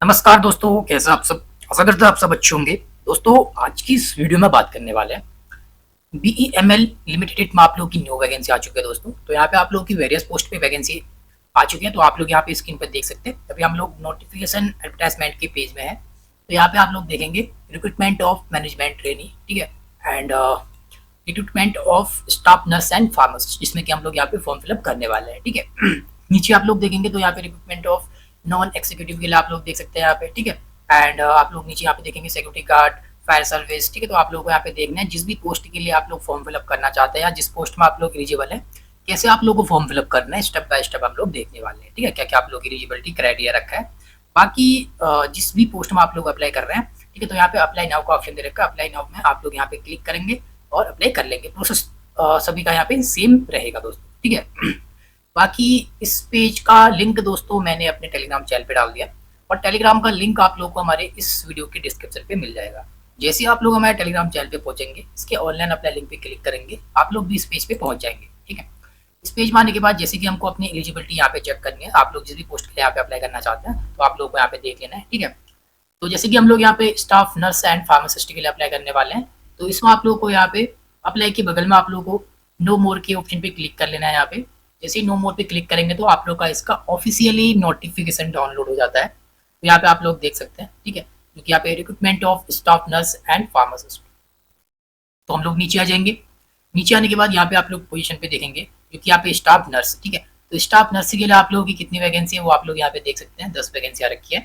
नमस्कार दोस्तों, कैसे आप सब। आशा करता हूं आप सब अच्छे होंगे। दोस्तों, आज की इस वीडियो में बात करने वाले हैं बीईएमएल लिमिटेड में आप लोगों की न्यू वैकेंसी आ चुकी है दोस्तों। तो यहाँ पे आप लोगों की वेरियस पोस्ट पे वैकेंसी आ चुकी है। तो आप लोग यहाँ पे स्क्रीन पर देख सकते हैं। अभी हम लोग नोटिफिकेशन एडवर्टाइजमेंट के पेज में है। तो यहाँ पे आप लोग देखेंगे रिक्रूटमेंट ऑफ मैनेजमेंट ट्रेनी, ठीक है, and recruitment of staff nurse and pharmacist, जिसमें कि हम लोग यहाँ पे फॉर्म फिलअप करने वाले हैं, ठीक है। नीचे आप लोग देखेंगे तो यहाँ पे रिक्रूटमेंट ऑफ नॉन एग्जीक्यूटिव के लिए आप लोग देख सकते हैं यहाँ पे, ठीक है। एंड आप लोग नीचे यहाँ पे देखेंगे सिक्योरिटी गार्ड, फायर सर्विस, ठीक है। तो आप लोगों को यहाँ पे देखना है जिस भी पोस्ट के लिए आप लोग फॉर्म फिलअप करना चाहते हैं या जिस पोस्ट में आप लोग एलिजिबल है, कैसे आप लोगों को फॉर्म फिलअप करना है, स्टेप बाय स्टेप हम लोग देखने वाले हैं, ठीक है। क्या क्या आप लोग एलिजिबिलिटी क्राइटेरिया रखा है। बाकी जिस भी पोस्ट में आप लोग अप्लाई कर रहे हैं, ठीक है, तो यहाँ पे अप्लाई नाउ का ऑप्शन दे रखा है। अप्लाई नाउ में आप लोग यहाँ पे क्लिक करेंगे और अप्लाई कर लेंगे। प्रोसेस सभी का यहाँ पे सेम रहेगा दोस्तों, ठीक है। बाकी इस पेज का लिंक दोस्तों मैंने अपने टेलीग्राम चैनल पे डाल दिया, और टेलीग्राम का लिंक आप लोगों को हमारे इस वीडियो के डिस्क्रिप्शन पे मिल जाएगा। जैसे आप लोग हमारे टेलीग्राम चैनल पे पहुंचेंगे, इसके ऑनलाइन अप्लाई लिंक पे क्लिक करेंगे, आप लोग भी इस पेज पे पहुंच जाएंगे, ठीक है। इस पेज में आने के बाद जैसे कि हमको अपनी एलिजिबिलिटी यहाँ पे चेक करनी है, आप लोग जिस भी पोस्ट के लिए यहाँ पे अप्लाई करना चाहते हैं तो आप लोग को यहाँ पे देख लेना है, ठीक है। तो जैसे कि हम लोग यहाँ पे स्टाफ नर्स एंड फार्मासिस्ट के लिए अप्लाई करने वाले हैं, तो इसमें आप लोग को यहाँ पे अप्लाई के बगल में आप लोग को नो मोर के ऑप्शन पे क्लिक कर लेना है। यहाँ पे जैसे ही नो मोर पे क्लिक करेंगे तो आप लोग का इसका ऑफिशियली नोटिफिकेशन डाउनलोड हो जाता है। तो यहाँ पे आप लोग देख सकते हैं, ठीक है, क्योंकि यहाँ पे recruitment of staff nurse and pharmacist. तो हम लोग नीचे आ जाएंगे। नीचे आने के बाद यहाँ पे आप लोग पोजीशन पे देखेंगे क्योंकि यहाँ पे स्टाफ नर्स, ठीक है। तो स्टाफ नर्स के लिए आप लोगों की कितनी वैकेंसी है वो आप लोग यहाँ पे देख सकते हैं। 10 वैकेंसी आ रखी है।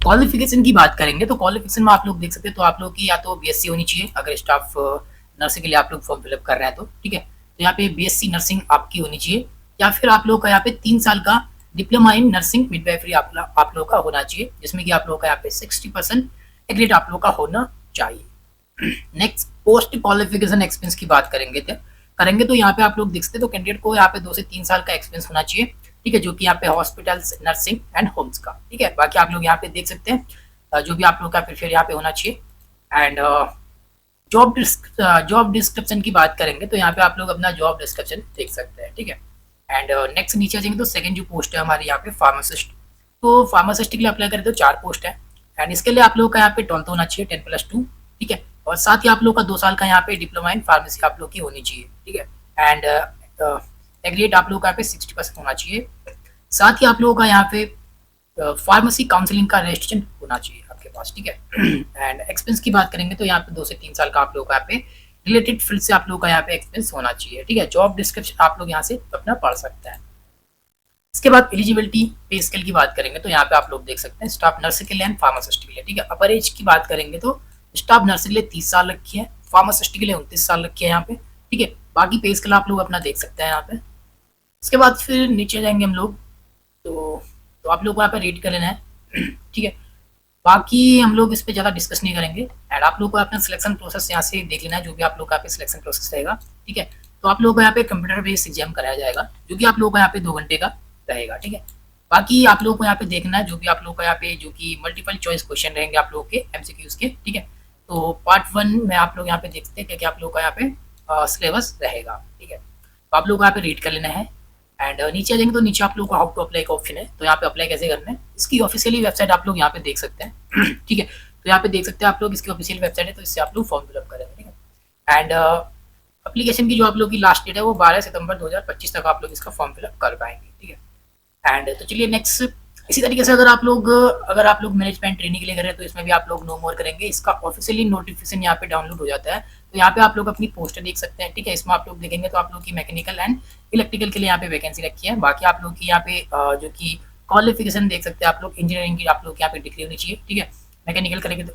क्वालिफिकेशन की बात करेंगे तो क्वालिफिकेशन में आप लोग देख सकते हैं, तो आप लोग की या तो बीएससी होनी चाहिए अगर स्टाफ नर्सिंग के लिए आप लोग फॉर्म फिलअप कर रहे हैं तो, ठीक है। तो यहाँ पे बीएससी नर्सिंग आपकी होनी चाहिए, या फिर आप लोग का यहाँ पे 3 साल का डिप्लोमा इन नर्सिंग मिडवाइफरी आप लोग का होना चाहिए, जिसमें कि आप लोग का यहाँ पे 60% एग्रेड आप लोग का होना चाहिए। नेक्स्ट पोस्ट क्वालिफिकेशन एक्सपीरियंस की बात करेंगे तो यहाँ पे आप लोग देख सकते हैं, तो कैंडिडेट को यहाँ पे 2 से 3 साल का एक्सपीरियंस होना चाहिए, ठीक है, जो कि यहाँ पे हॉस्पिटल्स, नर्सिंग एंड होम्स का, ठीक है। बाकी आप लोग यहाँ पे देख सकते हैं जो भी आप लोग का प्रेफर यहाँ पे होना चाहिए। एंड जॉब डिस्क्रिप्शन की बात करेंगे तो यहाँ पे आप लोग अपना जॉब डिस्क्रिप्शन देख सकते हैं, ठीक है। एंड नेक्स्ट नीचे आ जाएंगे तो सेकंड जो पोस्ट है हमारे यहाँ पे फार्मासिस्ट, तो फार्मासिस्ट के लिए अप्लाई करें तो 4 पोस्ट है। एंड इसके लिए आप लोग का यहाँ पे 12 होना चाहिए, 10+2, ठीक है। और साथ ही आप लोग का 2 साल का यहाँ पे डिप्लोमा इन फार्मेसी आप लोग की होनी चाहिए, ठीक है। एंड एग्रेड आप लोग का यहाँ पे 60% होना चाहिए। साथ ही आप लोगों का यहाँ पे फार्मेसी काउंसलिंग का रजिस्ट्रेशन होना चाहिए आपके पास, ठीक है। एंड एक्सपेंस की बात करेंगे तो यहाँ पे 2 से 3 साल का आप लोगों का यहाँ पे रिलेटेड फील्ड से आप लोगों का यहाँ पे एक्सपेंस होना चाहिए, ठीक है। जॉब डिस्क्रिप्शन आप लोग यहाँ से अपना पढ़ सकते हैं। इसके बाद एलिजिबिलिटी पे स्केल की बात करेंगे तो यहाँ पे आप लोग देख सकते हैं स्टाफ नर्स के लिए एंड फार्मासिस्ट के लिए, ठीक है। अपर एज की बात करेंगे तो स्टाफ नर्स के लिए 30 साल रखी है, फार्मासिस्ट के लिए 29 साल रखी है यहाँ पे, ठीक है। बाकी पे स्केल आप लोग अपना देख सकते हैं यहाँ पे। इसके बाद फिर नीचे जाएंगे हम लोग, तो आप लोग को यहाँ पे रीड कर लेना है, ठीक है। बाकी हम लोग इस पर ज़्यादा डिस्कस नहीं करेंगे। एंड आप लोग को अपना सिलेक्शन प्रोसेस यहाँ से देख लेना है, जो भी आप लोग का यहाँ पे सिलेक्शन प्रोसेस रहेगा, ठीक है। तो आप लोगों को यहाँ पे कंप्यूटर बेस्ड एग्जाम कराया जाएगा, जो कि आप लोगों को यहाँ पे 2 घंटे का रहेगा, ठीक है। बाकी आप लोगों को यहाँ पे देखना है जो भी आप लोग का यहाँ पे जो कि मल्टीपल चॉइस क्वेश्चन रहेंगे आप लोगों के एमसीक्यूज के, ठीक है। तो पार्ट 1 में आप लोग यहाँ पे देखते हैं क्या आप लोग का यहाँ पे सिलेबस रहेगा, ठीक है। तो आप लोग को यहाँ पे रीड कर लेना है। एंड नीचे आ जाएंगे तो नीचे आप लोग को हाउ टू अप्लाई का ऑप्शन है, तो यहाँ पे अप्लाई कैसे करना है इसकी ऑफिशियली वेबसाइट आप लोग यहाँ पे देख सकते हैं, ठीक है। तो यहाँ पे देख सकते हैं आप लोग इसकी ऑफिशियल वेबसाइट है, तो इससे आप लोग फॉर्म फिलअप करेंगे, ठीक है। एंड एप्लीकेशन की जो आप लोग की लास्ट डेट है वो 12 सितंबर 2025 तक आप लोग इसका फॉर्म फिलअप कर पाएंगे, ठीक है। एंड तो चलिए नेक्स्ट, इसी तरीके से अगर आप लोग मैनेजमेंट ट्रेनिंग के लिए कर रहे हैं तो इसमें भी आप लोग नो मोर करेंगे, इसका ऑफिशियली नोटिफिकेशन यहाँ पे डाउनलोड हो जाता है। तो यहाँ पे आप लोग अपनी पोस्ट देख सकते हैं, ठीक है। इसमें आप लोग देखेंगे तो आप लोग की मैकेनिकल एंड इलेक्ट्रिकल के लिए यहाँ पे वैकेंसी रखी है। बाकी आप लोग की यहाँ पे जो कि क्वालिफिकेशन देख सकते हैं आप लोग, इंजीनियरिंग की आप लोग यहाँ पे डिग्री होनी चाहिए, ठीक है। मैकेनिकल करेंगे तो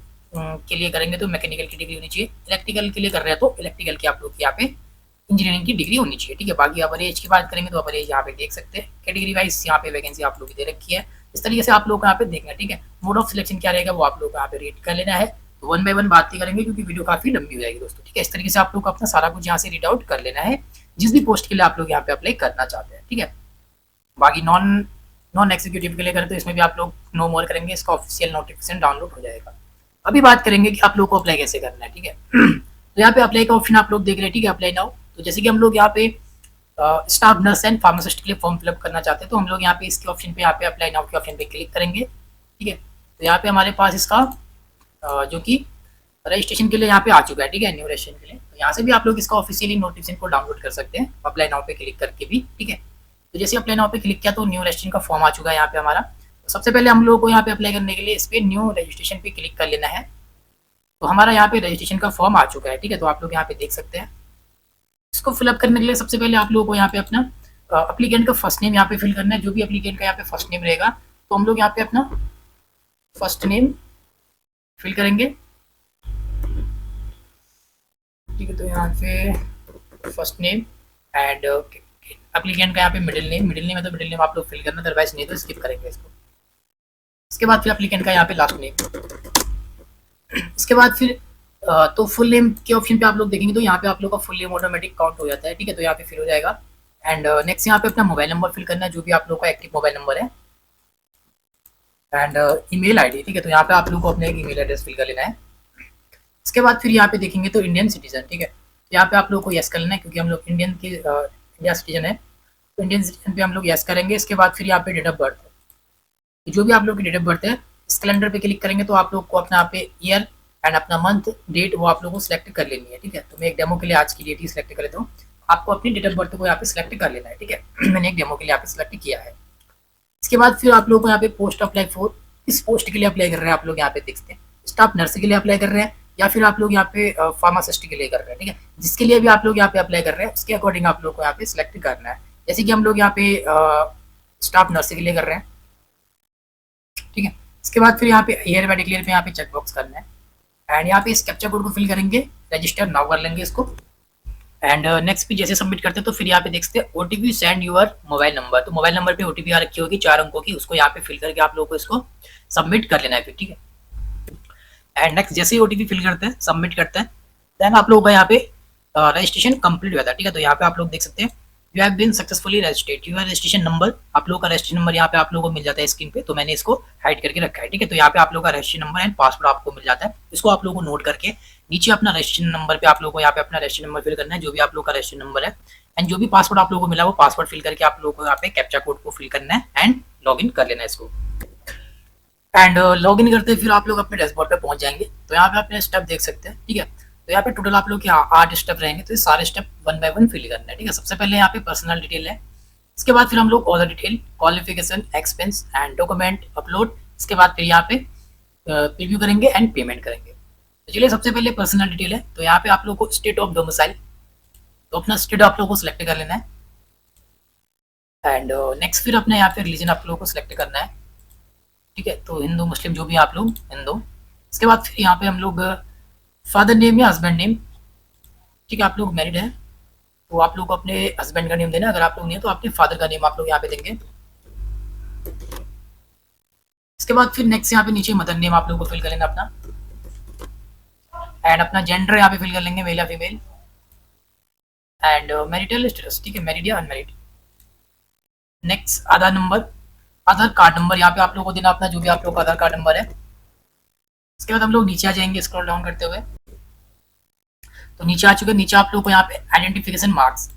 के लिए करेंगे तो मैकेनिकल की डिग्री होनी चाहिए, इलेक्ट्रिकल के लिए कर रहे हैं तो इलेक्ट्रिकल की आप लोग यहाँ पे इंजीनियरिंग की डिग्री होनी चाहिए, ठीक है। बाकी अपर एज की बात करेंगे तो अपर एज यहाँ पे देख सकते हैं, कैटेगरी वाइज यहाँ पे वैकेंसी आप लोग की दे रखी है। इस तरीके से आप लोग यहाँ पे देखना है, ठीक है। मोड ऑफ सिलेक्शन क्या रहेगा वो आप लोग यहाँ पे रेट कर लेना है। तो 1 बाय 1 बात ही करेंगे क्योंकि वीडियो काफी लंबी हो जाएगी दोस्तों, ठीक है। इस तरीके से आप लोग को अपना सारा कुछ यहाँ से रीड आउट कर लेना है जिस भी पोस्ट के लिए आप लोग यहाँ पे अप्लाई करना चाहते हैं, ठीक है। बाकी नॉन एग्जीक्यूटिव के लिए करें तो इसमें भी आप लोग नो मोर करेंगे, इसका ऑफिशियल नोटिफिकेशन डाउनलोड हो जाएगा। अभी बात करेंगे कि आप लोग को अप्लाई कैसे करना है, ठीक है। तो यहाँ पे अप्लाई का ऑप्शन आप लोग देख रहे हैं, ठीक है, अप्लाई नाउ। तो जैसे कि हम लोग यहाँ पे स्टाफ नर्स एंड फार्मासिस्ट के लिए फॉर्म फिलअप करना चाहते हैं तो हम लोग यहाँ पे इसके ऑप्शन पे यहाँ पे अप्लाई नाउ के ऑप्शन पे क्लिक करेंगे, ठीक है। तो यहाँ पे हमारे पास इसका जो कि रजिस्ट्रेशन के लिए यहाँ पे आ चुका है, ठीक है, न्यू रजिस्ट्रेशन के लिए। तो यहाँ से भी आप लोग इसका ऑफिशियली नोटिफिकेशन को डाउनलोड कर सकते हैं, अप्लाई नाउ पे क्लिक करके भी, ठीक है। तो जैसे अप्लाई नाउ पे क्लिक किया तो न्यू रजिस्ट्रेशन का फॉर्म आ चुका है यहाँ पे हमारा। तो सबसे पहले हम लोगों को यहाँ पे अप्लाई करने के लिए इस पर न्यू रजिस्ट्रेशन पे क्लिक कर लेना है। तो हमारा यहाँ पे रजिस्ट्रेशन का फॉर्म आ चुका है, ठीक है। तो आप लोग यहाँ पे देख सकते हैं। इसको फिलअप करने के लिए सबसे पहले आप लोगों को यहाँ पे अपना अप्लीकेंट का फर्स्ट नेम यहाँ पे फिल करना है। जो भी अप्लीकेंट का यहाँ पे फर्स्ट नेम रहेगा तो हम लोग यहाँ पे अपना फर्स्ट नेम फिल करेंगे, ठीक है। तो यहाँ पे फर्स्ट नेम एंड एप्लीकेंट का यहाँ पे मिडिल नेम है तो मिडिल नेम आप लोग फिल करना, अदरवाइज नहीं तो स्किप करेंगे इसको। इसके बाद फिर एप्लीकेंट का यहाँ पे लास्ट नेम। इसके बाद फिर तो फुल नेम के ऑप्शन पे आप लोग देखेंगे तो यहाँ पे आप लोग का फुल नेम ऑटोमेटिक काउंट हो जाता है, ठीक है। तो यहाँ पे फिल हो जाएगा। एंड नेक्स्ट यहाँ पे अपना मोबाइल नंबर फिल करना है, जो भी आप लोग का एक्टिव मोबाइल नंबर है। एंड ईमेल आईडी, ठीक है। तो यहाँ पे आप लोग को अपना एक ईमेल एड्रेस फिल कर लेना है। इसके बाद फिर यहाँ पे देखेंगे तो इंडियन सिटीजन, ठीक है। यहाँ पे आप लोग को यस कर लेना है क्योंकि हम लोग इंडिया सिटीजन है, तो इंडियन सिटीजन पे हम लोग यस करेंगे। इसके बाद फिर यहाँ पे डेट ऑफ बर्थ, जो भी आप लोग की डेट ऑफ बर्थ है इस कैलेंडर पे क्लिक करेंगे तो आप लोग को अपना यहाँ पे ईयर एंड अपना मंथ डेट वो आप लोगों को सिलेक्ट कर लेनी है, ठीक है। तो मैं एक डेमो के लिए आज की डेट ही सिलेक्ट कर लेता हूँ। आपको अपनी डेट ऑफ बर्थ को यहाँ पे सिलेक्ट कर लेना है, ठीक है। मैंने एक डेमो के लिए यहाँ पे सिलेक्ट किया है। इसके बाद फिर आप लोग को यहाँ पे पोस्ट अप्लाई फॉर, इस पोस्ट के लिए अप्लाई कर रहे हैं आप लोग यहाँ पे देखते हैं। स्टाफ नर्स के लिए अप्लाई कर रहे हैं या फिर आप लोग यहाँ पे फार्मासिस्ट के लिए कर रहे हैं, ठीक है। जिसके लिए भी आप लोग यहाँ पे अप्लाई कर रहे हैं उसके अकॉर्डिंग आप लोग को यहाँ पे सिलेक्ट करना है। जैसे कि हम लोग यहाँ पे स्टाफ नर्स के लिए कर रहे हैं, ठीक है। इसके बाद फिर यहाँ पे हेयर बाय डिक्लेयर पे यहाँ पे चेक बॉक्स करना है। एंड यहाँ पे इस कैप्चा कोड को फिल करेंगे, रजिस्टर नाउ कर लेंगे इसको। एंड नेक्स्ट पे जैसे सबमिट करते हैं तो फिर यहाँ पे देख सकते हैं OTP send your mobile number. तो मोबाइल नंबर पे ओटीपी आ रखी होगी 4 अंकों की, उसको यहाँ पे फिल करके आप लोगों को इसको सबमिट कर लेना है फिर, ठीक है। एंड नेक्स्ट जैसे ही ओटीपी फिल करते हैं, सबमिट करते हैं, देन आप लोगों का यहाँ पे रजिस्ट्रेशन कंप्लीट हो जाता है, ठीक है। तो यहाँ पे आप लोग देख सकते हैं you have been successfully registered, your registration number, आप लोगों का रजिस्ट्रेशन नंबर यहाँ पे आप लोगों को मिल जाता है स्क्रीन पे। तो मैंने इसको हाइड करके रखा है, ठीक है। तो यहाँ पे आप लोगों का रजिस्ट्रेशन नंबर एंड पासवर्ड आपको मिल जाता है। इसको आप लोगों को नोट करके नीचे अपना रजिस्ट्रेशन नंबर पे आप लोगों को यहाँ पे अपना रजिस्ट्रेशन नंबर फिल करना है, जो भी आप लोग का रजिस्ट्रेशन नंबर है। एंड जो भी पासवर्ड आप लोगों को मिला वो पासवर्ड फिल करके आप लोगों को यहाँ पे कैप्चा कोड को फिल करना है एंड लॉग इन कर लेना है इसको। एंड लॉग इन करते फिर आप लोग अपने डैशबोर्ड पे पहुंच जाएंगे। तो यहाँ पे अपने स्टेप देख सकते हैं, ठीक है। तो यहाँ पे टोटल आप लोग के 8 स्टेप रहेंगे, तो ये सारे स्टेप 1 बाय 1 फिल करना है, ठीक है। सबसे पहले यहाँ पे पर्सनल डिटेल है। इसके बाद फिर हम लोग all detail, qualification, expense and document upload. इसके बाद फिर यहाँ पे प्रीव्यू करेंगे एंड पेमेंट करेंगे। तो चलिए सबसे पहले पर्सनल डिटेल है। तो यहाँ पे आप लोग को स्टेट ऑफ डोमिसाइल, तो अपना स्टेट आप लोग को सिलेक्ट कर लेना है। एंड नेक्स्ट फिर अपने यहाँ पे रिलीजन आप लोगों को सिलेक्ट करना है, ठीक है। तो हिंदू मुस्लिम जो भी आप लोग हिंदू। इसके बाद फिर यहाँ पे हम लोग फादर नेम या हस्बैंड नेम, ठीक है। आप लोग मैरिड हैं तो आप लोग को अपने हस्बैंड का नेम देना, अगर आप लोग नहीं है तो अपने फादर का नेम आप लोग यहाँ पे देंगे। इसके बाद फिर नेक्स्ट यहाँ पे नीचे मदर नेम आप लोग को फिल कर लेना अपना। एंड अपना जेंडर यहाँ पे फिल कर लेंगे, मेल या फीमेल। एंड मैरिटल स्टेटस, ठीक है, मैरिड या अनमैरिड। नेक्स्ट आधार नंबर, आधार कार्ड नंबर यहाँ पे आप लोगों को देना अपना, जो भी आप लोग का आधार कार्ड नंबर है। इसके बाद हम लोग नीचे आ जाएंगे स्क्रॉल डाउन करते हुए। तो नीचे आ चुके, नीचे आप लोग को यहाँ पे आइडेंटिफिकेशन मार्क्स,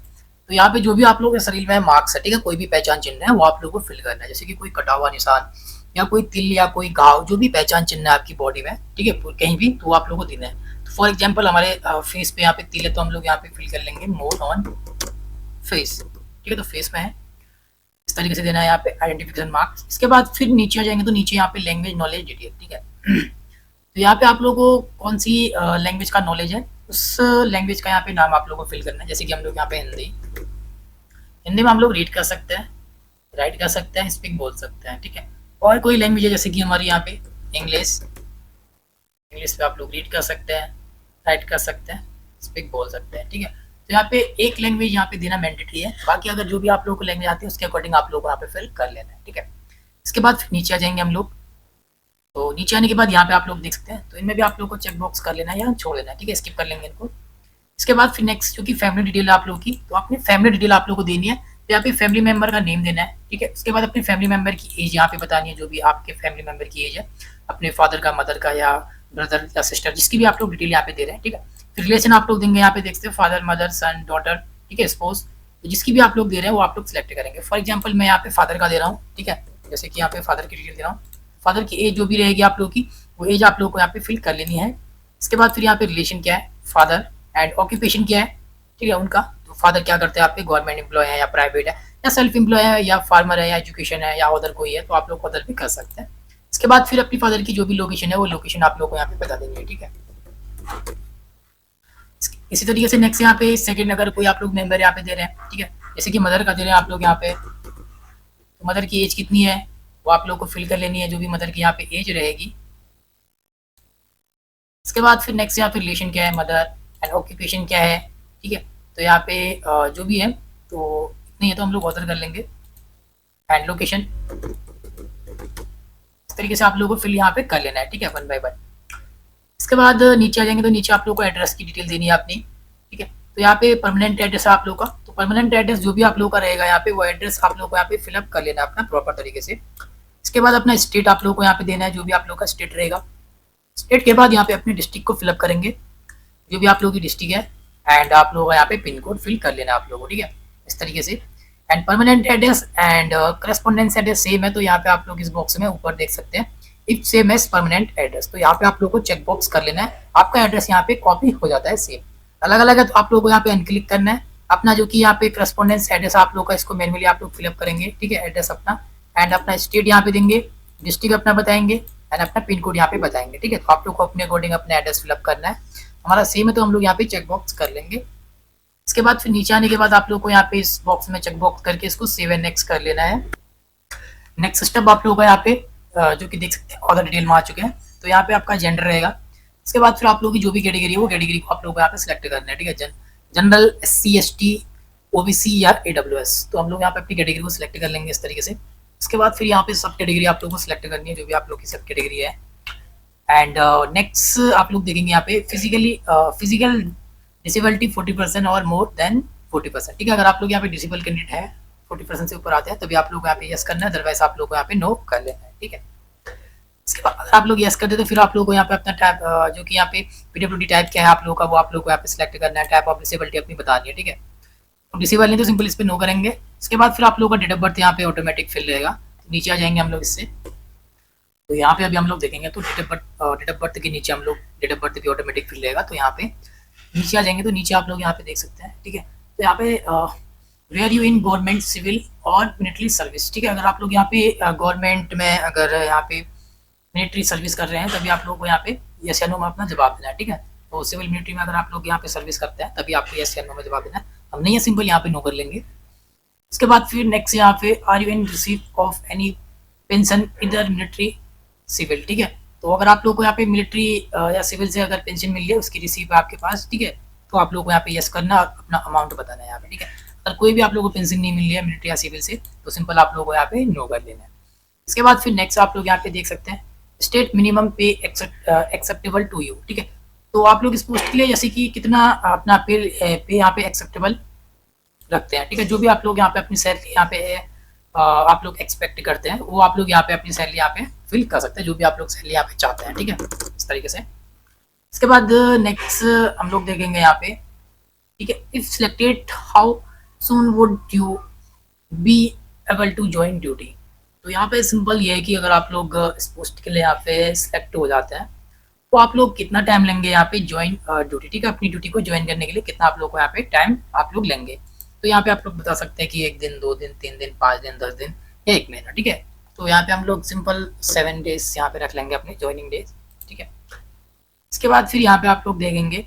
तो यहाँ पे जो भी आप लोग के शरीर में मार्क्स है, ठीक है, कोई भी पहचान चिन्ह है वो आप लोग को फिल करना है। जैसे कि कोई कटा हुआ निशान या कोई तिल या कोई घाव, जो भी पहचान चिन्ह है आपकी बॉडी में, ठीक है, कहीं भी, तो आप लोग को देना है। तो फॉर एग्जाम्पल हमारे फेस पे यहाँ पे तिल है तो हम लोग यहाँ पे फिल कर लेंगे मोर ऑन फेस, ठीक है। तो फेस में है, इस तरीके से देना है यहाँ पे आइडेंटिफिकेशन मार्क्स। इसके बाद फिर नीचे आ जाएंगे तो नीचे यहाँ पे लैंग्वेज नॉलेज डिटेल, ठीक है। तो यहाँ पे आप लोगों को कौन सी लैंग्वेज का नॉलेज है उस लैंग्वेज का यहाँ पे नाम आप लोगों को फिल करना है। जैसे कि हम लोग यहाँ पे हिंदी में हम लोग रीड कर सकते हैं, राइट कर सकते हैं, स्पीक बोल सकते हैं, ठीक है। और कोई लैंग्वेज है जैसे कि हमारी यहाँ पे इंग्लिश पे आप लोग रीड कर सकते हैं, राइट कर सकते हैं, स्पीक बोल सकते हैं, ठीक है। तो यहाँ पे एक लैंग्वेज यहाँ पे देना मैंडेटरी है, बाकी अगर जो भी आप लोगों को लैंग्वेज आती है उसके अकॉर्डिंग आप लोग को यहाँ पे फिल कर लेना है, ठीक है। इसके बाद फिर नीचे आ जाएंगे हम लोग। तो नीचे आने के बाद यहाँ पे आप लोग देख सकते हैं, तो इनमें भी आप लोग को चेक बॉक्स कर लेना है या छोड़ देना है, ठीक है, स्किप कर लेंगे इनको। इसके बाद फिर नेक्स्ट जो कि फैमिली डिटेल है आप लोग की, तो अपनी फैमिली डिटेल आप लोग को देनी है। तो यहाँ पे फैमिली मेंबर का नेम देना है, ठीक है। उसके बाद अपनी फैमिली मेंबर की एज यहाँ पे बतानी है, जो भी आपके फैमिली मेंबर की एज है, अपने फादर का, मदर का या ब्रदर या सिस्टर, जिसकी भी आप लोग डिटेल यहाँ पे दे रहे हैं, ठीक है। फिर रिलेशन आप लोग देंगे, यहाँ पे देखते हैं फादर, मदर, सन, डॉटर, ठीक है, स्पोज, तो जिसकी भी आप लोग दे रहे हैं वो आप लोग सिलेक्ट करेंगे। फॉर एग्जाम्पल मैं यहाँ पे फादर का दे रहा हूँ, ठीक है, जैसे कि यहाँ पे फादर की डिटेल दे रहा हूँ, फादर की एज जो भी रहेगी आप लोग की, वो एज आप लोग को यहाँ पे फिल कर लेनी है। इसके बाद फिर यहाँ पे रिलेशन क्या है, फादर, एंड ऑक्यूपेशन क्या है, ठीक है उनका, तो फादर क्या करते हैं, आप पे गवर्नमेंट एम्प्लॉय है या प्राइवेट है या सेल्फ एम्प्लॉय है या फार्मर है या एजुकेशन है या अदर कोई है, तो आप लोग अदर भी कर सकते हैं। इसके बाद फिर अपनी फादर की जो भी लोकेशन है वो लोकेशन आप लोग को यहाँ पे बता देंगे, ठीक है। इसी तरीके से नेक्स्ट यहाँ पे सेकंड अगर कोई आप लोग मेंबर यहाँ पे दे रहे हैं, ठीक है, जैसे कि मदर का दे रहे हैं आप लोग यहाँ पे, तो मदर की एज कितनी है वो आप लोग को फिल कर लेनी है, जो भी मदर की यहाँ पे एज रहेगी। इसके बाद फिर नेक्स्ट यहाँ पे रिलेशन क्या है, मदर, एंड ऑक्यूपेशन क्या है, ठीक है। तो यहाँ पे जो भी है तो इतनी है तो हम लोग ऑर्डर कर लेंगे, एंड लोकेशन इस तरीके से आप लोगों को फिल यहाँ पे कर लेना है, ठीक है, 1 बाय 1। इसके बाद नीचे आ जाएंगे तो नीचे आप लोग को एड्रेस की डिटेल देनी है अपनी, ठीक है। तो यहाँ पे परमानेंट एड्रेस है आप लोग का, तो परमानेंट एड्रेस जो भी आप लोग का रहेगा यहाँ पे वो एड्रेस आप लोग को यहाँ पे फिलअप कर लेना अपना प्रॉपर तरीके से। इसके बाद अपना स्टेट आप लोग को यहाँ पे देना है, जो भी आप लोग का स्टेट रहेगा। स्टेट के बाद यहाँ पे अपने डिस्ट्रिक्ट को फिलअप करेंगे, जो भी आप लोगों की डिस्ट्रिक्ट है, एंड आप लोगों का यहाँ पे पिन कोड फिल कर लेना आप लोगों को, ठीक है, इस तरीके से। And permanent address and correspondence address same है, तो यहाँ पे आप लोग इस बॉक्स में ऊपर देख सकते हैं if same as permanent address, तो यहाँ पे आप लोग को चेक बॉक्स कर लेना है, आपका एड्रेस यहाँ पे कॉपी हो जाता है सेम। अलग अलग है तो आप लोग को यहाँ पे अनक्लिक करना है अपना, जो कि यहाँ पे करस्पॉन्डेंस एड्रेस आप लोग का, इसको मैनुअली आप लोग फिलअप करेंगे, ठीक है, एड्रेस अपना, एंड अपना स्टेट यहाँ पे देंगे, डिस्ट्रिक्ट अपना बताएंगे, एंड अपना पिन कोड यहाँ पे बताएंगे, ठीक है। तो आप लोग को अपने अकॉर्डिंग अपना एड्रेस फिलअप करना है, हमारा सेम है तो हम लोग यहाँ पे चेक बॉक्स कर लेंगे। इसके बाद फिर नीचे आने के बाद आप लोग को यहाँ पे इस बॉक्स में चेक बॉक्स करके इसको सेव एंड नेक्स्ट कर लेना है। नेक्स्ट स्टेप आप लोगों का यहाँ पे जो कि देख सकते हैं ऑर्डर डिटेल में आ चुके हैं, तो यहाँ पे आपका जेंडर रहेगा। इसके बाद फिर आप लोगों की जो भी कैटेगरी है वो कैटेगरी को आप लोगों को यहाँ पे सिलेक्ट करना है, ठीक है, जनरल, SC ST OBC या AWS, तो हम लोग यहाँ पे अपनी कैटेगरी को सिलेक्ट कर लेंगे इस तरीके से। इसके बाद फिर यहाँ पे सब कैटेगरी आप लोगों को सिलेक्ट करनी है, जो भी आप लोग की सब कैटेगरी है। एंड नेक्स्ट आप लोग देखेंगे यहाँ पे फिजिकल डिसेबिलिटी 40% और मोर देन 40%, ठीक है। अगर आप लोग यहाँ पे डिसेबल कैंडिडेट है 40% से ऊपर आते हैं तभी आप लोग यहाँ पे यस करना है, अदरवाइज आप लोग को यहाँ पे नो कर लेना है, ठीक है। इसके बाद अगर आप लोग यस कर दे तो फिर आप लोग को यहाँ पे अपना टाइप जो कि यहाँ पे PWD टाइप क्या है आप लोग का, वो आप लोग को यहाँ पे सिलेक्ट करना है, टाइप ऑफ डिसेबिलिटी अपनी बतानी है, ठीक है। तो डिसेबल नहीं तो सिंपल इस पर नो करेंगे। इसके बाद फिर आप लोग का डेट ऑफ बर्थ यहाँ पे ऑटोमेटिक फिल रहेगा, तो नीचे आ जाएंगे हम लोग इससे, तो यहाँ पे अभी हम लोग देखेंगे तो डेट ऑफ बर्थ के नीचे हम लोग डेट ऑफ बर्थ भी ऑटोमेटिक फिल रहेगा, तो यहाँ पे नीचे आ जाएंगे तो नीचे आप लोग यहाँ पे देख सकते हैं, ठीक है। तो यहाँ पे were you in government, civil और मिलिट्री सर्विस, ठीक है। अगर आप लोग यहाँ पे गवर्नमेंट में अगर यहाँ पे मिलिट्री सर्विस कर रहे हैं तभी आप लोग को यहाँ पे यस या नो में अपना जवाब देना है, ठीक है। तो सिविल मिलिट्री में अगर आप लोग यहाँ पे सर्विस करते हैं तभी आपको यस या नो में जवाब देना है, हम नहीं है सिंपल यहाँ पे नो कर लेंगे। इसके बाद फिर नेक्स्ट यहाँ पे are you in receive of any pension इधर मिलिट्री सिविल, ठीक है। तो अगर आप लोग को यहाँ पे मिलिट्री या सिविल से अगर पेंशन मिल है उसकी रिसीव है आपके पास, ठीक है, तो आप लोग को यहाँ पे यस करना और अपना अमाउंट बताना है यहाँ पे, ठीक है। अगर कोई भी आप लोगों को पेंशन नहीं मिल रही है मिलिट्री या सिविल से तो सिंपल आप लोगों को यहाँ पे नो कर लेना है। इसके बाद फिर नेक्स्ट आप लोग यहाँ पे देख सकते हैं स्टेट मिनिमम पे एक्सेप्टेबल टू यू, ठीक है। तो आप लोग इस पोस्ट के लिए जैसे कि कितना अपना पे यहाँ पे एक्सेप्टेबल रखते हैं, ठीक है। जो भी आप लोग यहाँ पे अपनी सैलरी यहाँ पे आप लोग एक्सपेक्ट करते हैं वो आप लोग यहाँ पे अपनी सैलरी यहाँ पे फिल कर सकते हैं, जो भी आप लोग सैलरी यहाँ पे चाहते हैं, ठीक है, इस तरीके से। इसके बाद नेक्स्ट हम लोग देखेंगे यहाँ पे, ठीक है, if selected how soon would you be able to join duty. तो यहाँ पे सिंपल ये है कि अगर आप लोग इस पोस्ट के लिए यहाँ पे सिलेक्ट हो जाते हैं तो आप लोग कितना टाइम लेंगे यहाँ पे ज्वाइन ड्यूटी, ठीक है, अपनी ड्यूटी को ज्वाइन करने के लिए कितना आप लोग को यहाँ पे टाइम आप लोग लेंगे। तो यहाँ पे आप लोग बता सकते हैं कि 1 दिन, 2 दिन, 3 दिन, 5 दिन, 10 दिन या 1 महीना, ठीक है। तो यहाँ पे हम लोग सिंपल 7 डेज यहाँ पे रख लेंगे अपने ज्वाइनिंग डेज, ठीक है। इसके बाद फिर यहाँ पे आप लोग देखेंगे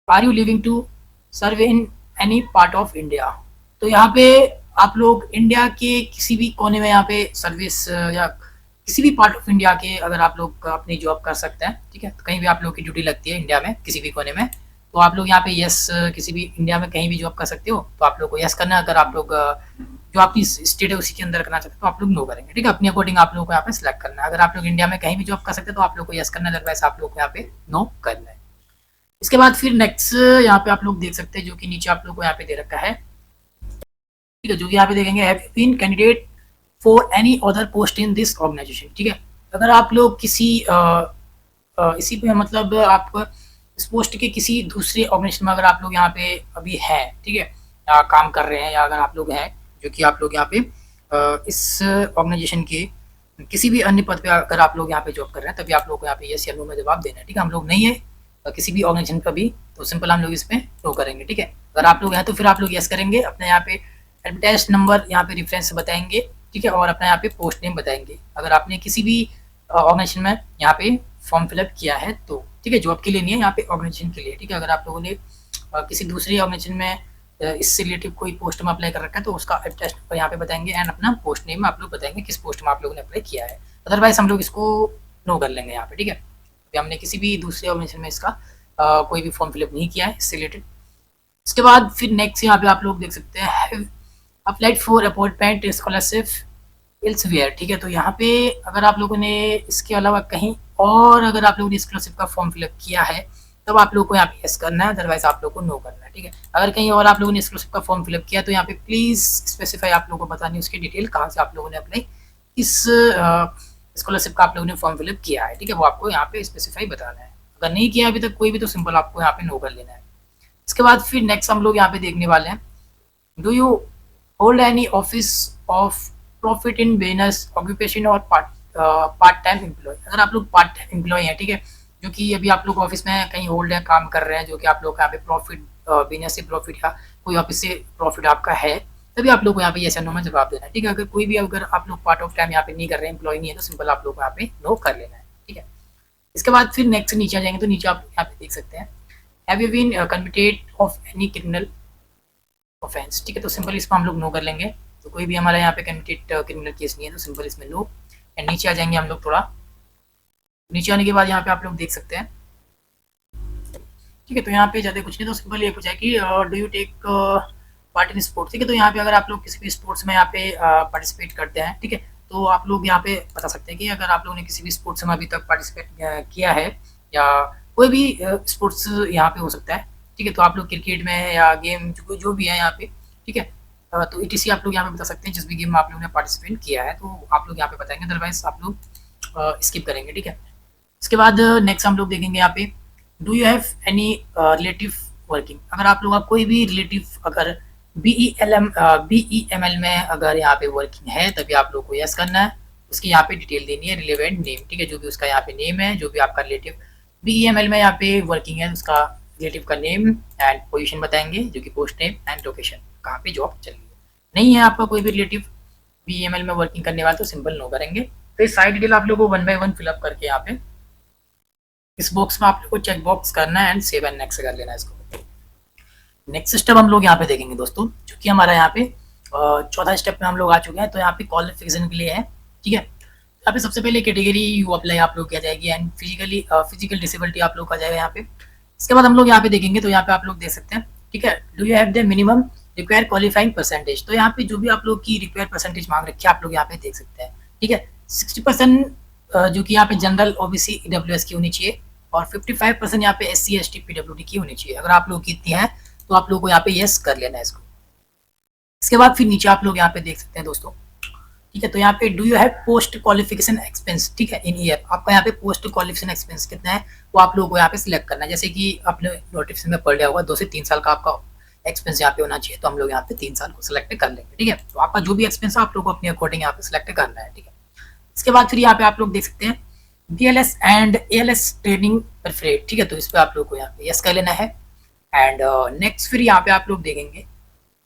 are you living to serve in any part of India. तो यहाँ पे आप लोग इंडिया के किसी भी कोने में यहाँ पे सर्विस या किसी भी पार्ट ऑफ इंडिया के अगर आप लोग अपनी जॉब कर सकते हैं, ठीक है। तो कहीं भी आप लोग की ड्यूटी लगती है इंडिया में किसी भी कोने में तो आप लोग यहाँ पे यस किसी भी इंडिया में कहीं भी जॉब कर सकते हो, तो आप लोग को यस करना है। अगर आप लोग जो आपकी स्टेट है उसी के अंदर करना चाहते हो तो आप लोग नो करेंगे, ठीक है। अपने अकॉर्डिंग आप लोगों को यहाँ पे सिलेक्ट करना है। अगर आप लोग इंडिया में कहीं भी जॉब कर सकते हैं तो आप लोग को यस करना है, अदरवाइज आप लोग को यहाँ पे नो करना है। इसके बाद फिर नेक्स्ट यहाँ पे आप लोग देख सकते हैं जो कि नीचे आप लोग को यहाँ पे दे रखा है, ठीक है, जो कि यहाँ पे देखेंगे have you been candidate for any other post in this organisation, ठीक है। अगर आप लोग किसी इसी पे मतलब आप इस पोस्ट के किसी दूसरे ऑर्गेनाइजेशन में अगर आप लोग यहाँ पे अभी हैं, ठीक है, काम कर रहे हैं, या अगर आप लोग हैं जो कि आप लोग यहाँ पे इस ऑर्गेनाइजेशन के किसी भी अन्य पद पे अगर आप लोग यहाँ पे जॉब कर रहे हैं तभी आप लोग को यहाँ पे यस या नो में जवाब देना है, ठीक है। हम लोग नहीं है किसी भी ऑर्गेनाइजेशन का भी, तो सिंपल हम लोग इस पे नो करेंगे, ठीक है। अगर आप लोग हैं तो फिर आप लोग यस करेंगे, अपना यहाँ पे एडवर्टाइज नंबर यहाँ पे रेफरेंस बताएंगे, ठीक है, और अपना यहाँ पे पोस्ट नेम बताएंगे। अगर आपने किसी भी ऑर्गेनाइजेशन में यहाँ पे फॉर्म फिलअप किया है तो, ठीक है, जॉब के लिए नहीं है, यहाँ पे ऑर्गेनाइजेशन के लिए, ठीक है। अगर आप लोगों ने किसी दूसरी ऑर्गेनाइजेशन में इससे रिलेटिव कोई पोस्ट में अप्लाई कर रखा है तो उसका एडवर्टाइज नंबर यहाँ पे बताएंगे एंड अपना पोस्ट नेम आप लोग बताएंगे किस पोस्ट में आप लोगों ने अप्लाई किया है। अदरवाइज हम लोग इसको नो कर लेंगे यहाँ पे, ठीक है। अभी हमने किसी भी दूसरे ऑर्गेनाइजेशन में इसका कोई भी फॉर्म फिलअप नहीं किया है इससे रिलेटेड। इसके बाद फिर नेक्स्ट यहाँ पे आप लोग देख सकते हैं applied for appointment scholarship elsewhere, ठीक है। तो यहाँ पे अगर आप लोगों ने इसके अलावा कहीं और अगर आप लोगों ने स्कॉलरशिप का फॉर्म फिलअप किया है तब आप लोग को यहाँ पे यस करना है, अदरवाइज आप लोग को नो करना है, ठीक है। अगर कहीं और आप लोगों ने स्कॉलरशिप का फॉर्म फिलअप किया तो यहाँ पे प्लीज स्पेसिफाई आप लोगों को बतानी उसकी डिटेल, कहाँ से आप लोगों ने अप्लाई इस स्कॉलरशिप का आप लोगों ने फॉर्म फिलअप किया है, ठीक है, वो आपको यहाँ पे स्पेसिफाई बताना है। अगर नहीं किया अभी तक कोई भी तो सिंपल आपको यहाँ पे नो कर लेना है। इसके बाद फिर नेक्स्ट हम लोग यहाँ पे देखने वाले हैं, do you hold any office of profit in business occupation और पार्ट टाइम एम्प्लॉय। अगर आप लोग पार्ट टाइम एम्प्लॉय हैं, ठीक है, जो कि अभी आप लोग ऑफिस में कहीं होल्ड है काम कर रहे हैं, जो कि आप लोग यहाँ पे प्रॉफिट बिजनेस से प्रॉफिट या कोई ऑफिस से प्रॉफिट आपका है, तभी आप लोग को यहाँ पे यस या नो में जवाब देना है, ठीक है। अगर कोई भी अगर आप लोग पार्ट ऑफ टाइम यहाँ पे नहीं कर रहे हैं, एम्प्लॉय नहीं है, तो सिंपल आप लोग को यहाँ पे नो कर लेना है, ठीक है। इसके बाद फिर नेक्स्ट नीचे आ जाएंगे तो नीचे आप यहाँ पे देख सकते हैं have you been convicted of any criminal offence, ठीक है। तो सिंपल इसमें हम लोग नो कर लेंगे, तो कोई भी हमारा यहाँ पे कन्विक्टेड क्रिमिनल केस नहीं है तो सिंपल इसमें नो। एंड नीचे आ जाएंगे हम लोग, थोड़ा नीचे आने के बाद यहाँ पे आप लोग देख सकते हैं, ठीक है। तो यहाँ पे ज़्यादा कुछ नहीं, तो सिंपल ये पूछा है कि do you take part in sports, ठीक है। तो यहाँ पे अगर आप लोग किसी भी स्पोर्ट्स में यहाँ पे पार्टिसिपेट करते हैं, ठीक है, तो आप लोग यहाँ पे बता सकते हैं कि अगर आप लोगों ने किसी भी स्पोर्ट्स में अभी तक पार्टिसिपेट किया है या कोई भी स्पोर्ट्स यहाँ पे हो सकता है, ठीक है। तो आप लोग क्रिकेट में या गेम जो भी है यहाँ पे, ठीक है, तो ETC आप लोग यहाँ पे बता सकते हैं जिस भी गेम में आप लोगों ने पार्टिसिपेट किया है, तो आप लोग यहाँ पे बताएंगे, अदरवाइज आप लोग स्किप करेंगे, ठीक है। इसके बाद नेक्स्ट हम लोग देखेंगे यहाँ पे do you have any relative working. अगर आप लोग का कोई भी रिलेटिव अगर BEML में अगर यहाँ पे वर्किंग है तभी आप लोग को यस करना है, उसकी यहाँ पे डिटेल देनी है, रिलेवेंट नेम, ठीक है, जो भी उसका यहाँ पे नेम है, जो भी आपका रिलेटिव BEML में यहाँ पे वर्किंग है उसका रिलेटिव का नेम एंड पोजीशन बताएंगे, जो कि पोस्ट नेम एंड लोकेशन, कहाँ पे जॉब चल रही है। नहीं है आपका कोई भी रिलेटिव BEML में वर्किंग करने वाला तो सिंपल नो करेंगे। फिर साइड डिटेल आप लोग को 1 बाय 1 फिलअप करके यहाँ पे इस बॉक्स में आप लोग को चेक बॉक्स करना है एंड सेव एंड नेक्स्ट कर लेना है इसको। नेक्स्ट स्टेप हम लोग यहाँ पे देखेंगे दोस्तों, जो कि हमारा यहाँ पे चौथा स्टेप में हम लोग आ चुके हैं, तो यहाँ पे क्वालिफिकेशन के लिए है, ठीक है। यहाँ पे सबसे पहले कैटेगरी यू अप्लाई आप लोग किया जाएगी एंड फिजिकल डिसेबिलिटी आप लोग का जाएगा यहाँ पे। इसके बाद हम लोग यहाँ पे देखेंगे तो यहाँ पे आप लोग देख सकते हैं, ठीक है, do you have the minimum require qualifying percentage. तो यहाँ पे जो भी आप लोग की रिक्वायर परसेंटेज मांग रखी है आप लोग यहाँ पे देख सकते हैं, ठीक है। 60% जो कि यहाँ पे जनरल OBC EWS की होनी चाहिए और 55% यहाँ पे SC ST PWD की होनी चाहिए। अगर आप लोग की इतनी है तो आप लोग को यहाँ पे यस कर लेना है इसको। इसके बाद फिर नीचे आप लोग यहाँ पे देख सकते हैं दोस्तों, ठीक है, तो यहाँ पे do you have post qualification expense, ठीक है, इन ईयर। आपका यहाँ पे पोस्ट क्वालिफिकेशन एक्सपेंस कितना है वो आप लोगों को यहाँ पे सिलेक्ट करना है, जैसे कि आपने नोटिफिकेशन में पढ़ लिया होगा 2 से 3 साल का आपका एक्सपेंस यहाँ पे होना चाहिए, तो हम लोग यहाँ पे 3 साल को सिलेक्ट कर लेंगे, ठीक है। तो आपका जो भी एक्सपेंस है आप लोग को अपने अकॉर्डिंग यहाँ पे सिलेक्ट करना है, ठीक है। इसके बाद फिर यहाँ पे आप लोग देख सकते हैं BLS and ALS training perfect, ठीक है, तो इस पर आप लोग को यहाँ पे यस कर लेना है। एंड नेक्स्ट फिर यहाँ पे आप लोग देखेंगे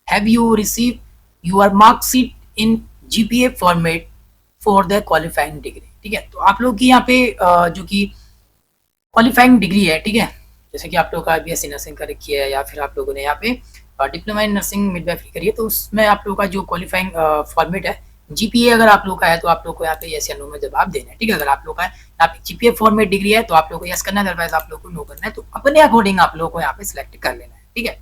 have you receive your marksheet in GPA format for the qualifying degree, ठीक है। तो आप लोग की यहाँ पे जो कि क्वालिफाइंग डिग्री है, ठीक है, जैसे कि आप लोग का BSc नर्सिंग कर रखी है या फिर आप लोगों ने यहाँ पे डिप्लोमा इन नर्सिंग मिडवाइफरी करी है, तो उसमें आप लोग का जो क्वालिफाइंग फॉर्मेट है GPA अगर आप लोग का है तो आप लोग को यहाँ पे यस या नो में जवाब देना है, ठीक है। अगर आप लोग का यहाँ पे GPA फॉर्मेट डिग्री है तो आप लोग को यस करना है, अदरवाइज आप लोग को नो करना है, तो अपने अकॉर्डिंग आप लोग को यहाँ पे सिलेक्ट कर लेना है, ठीक है।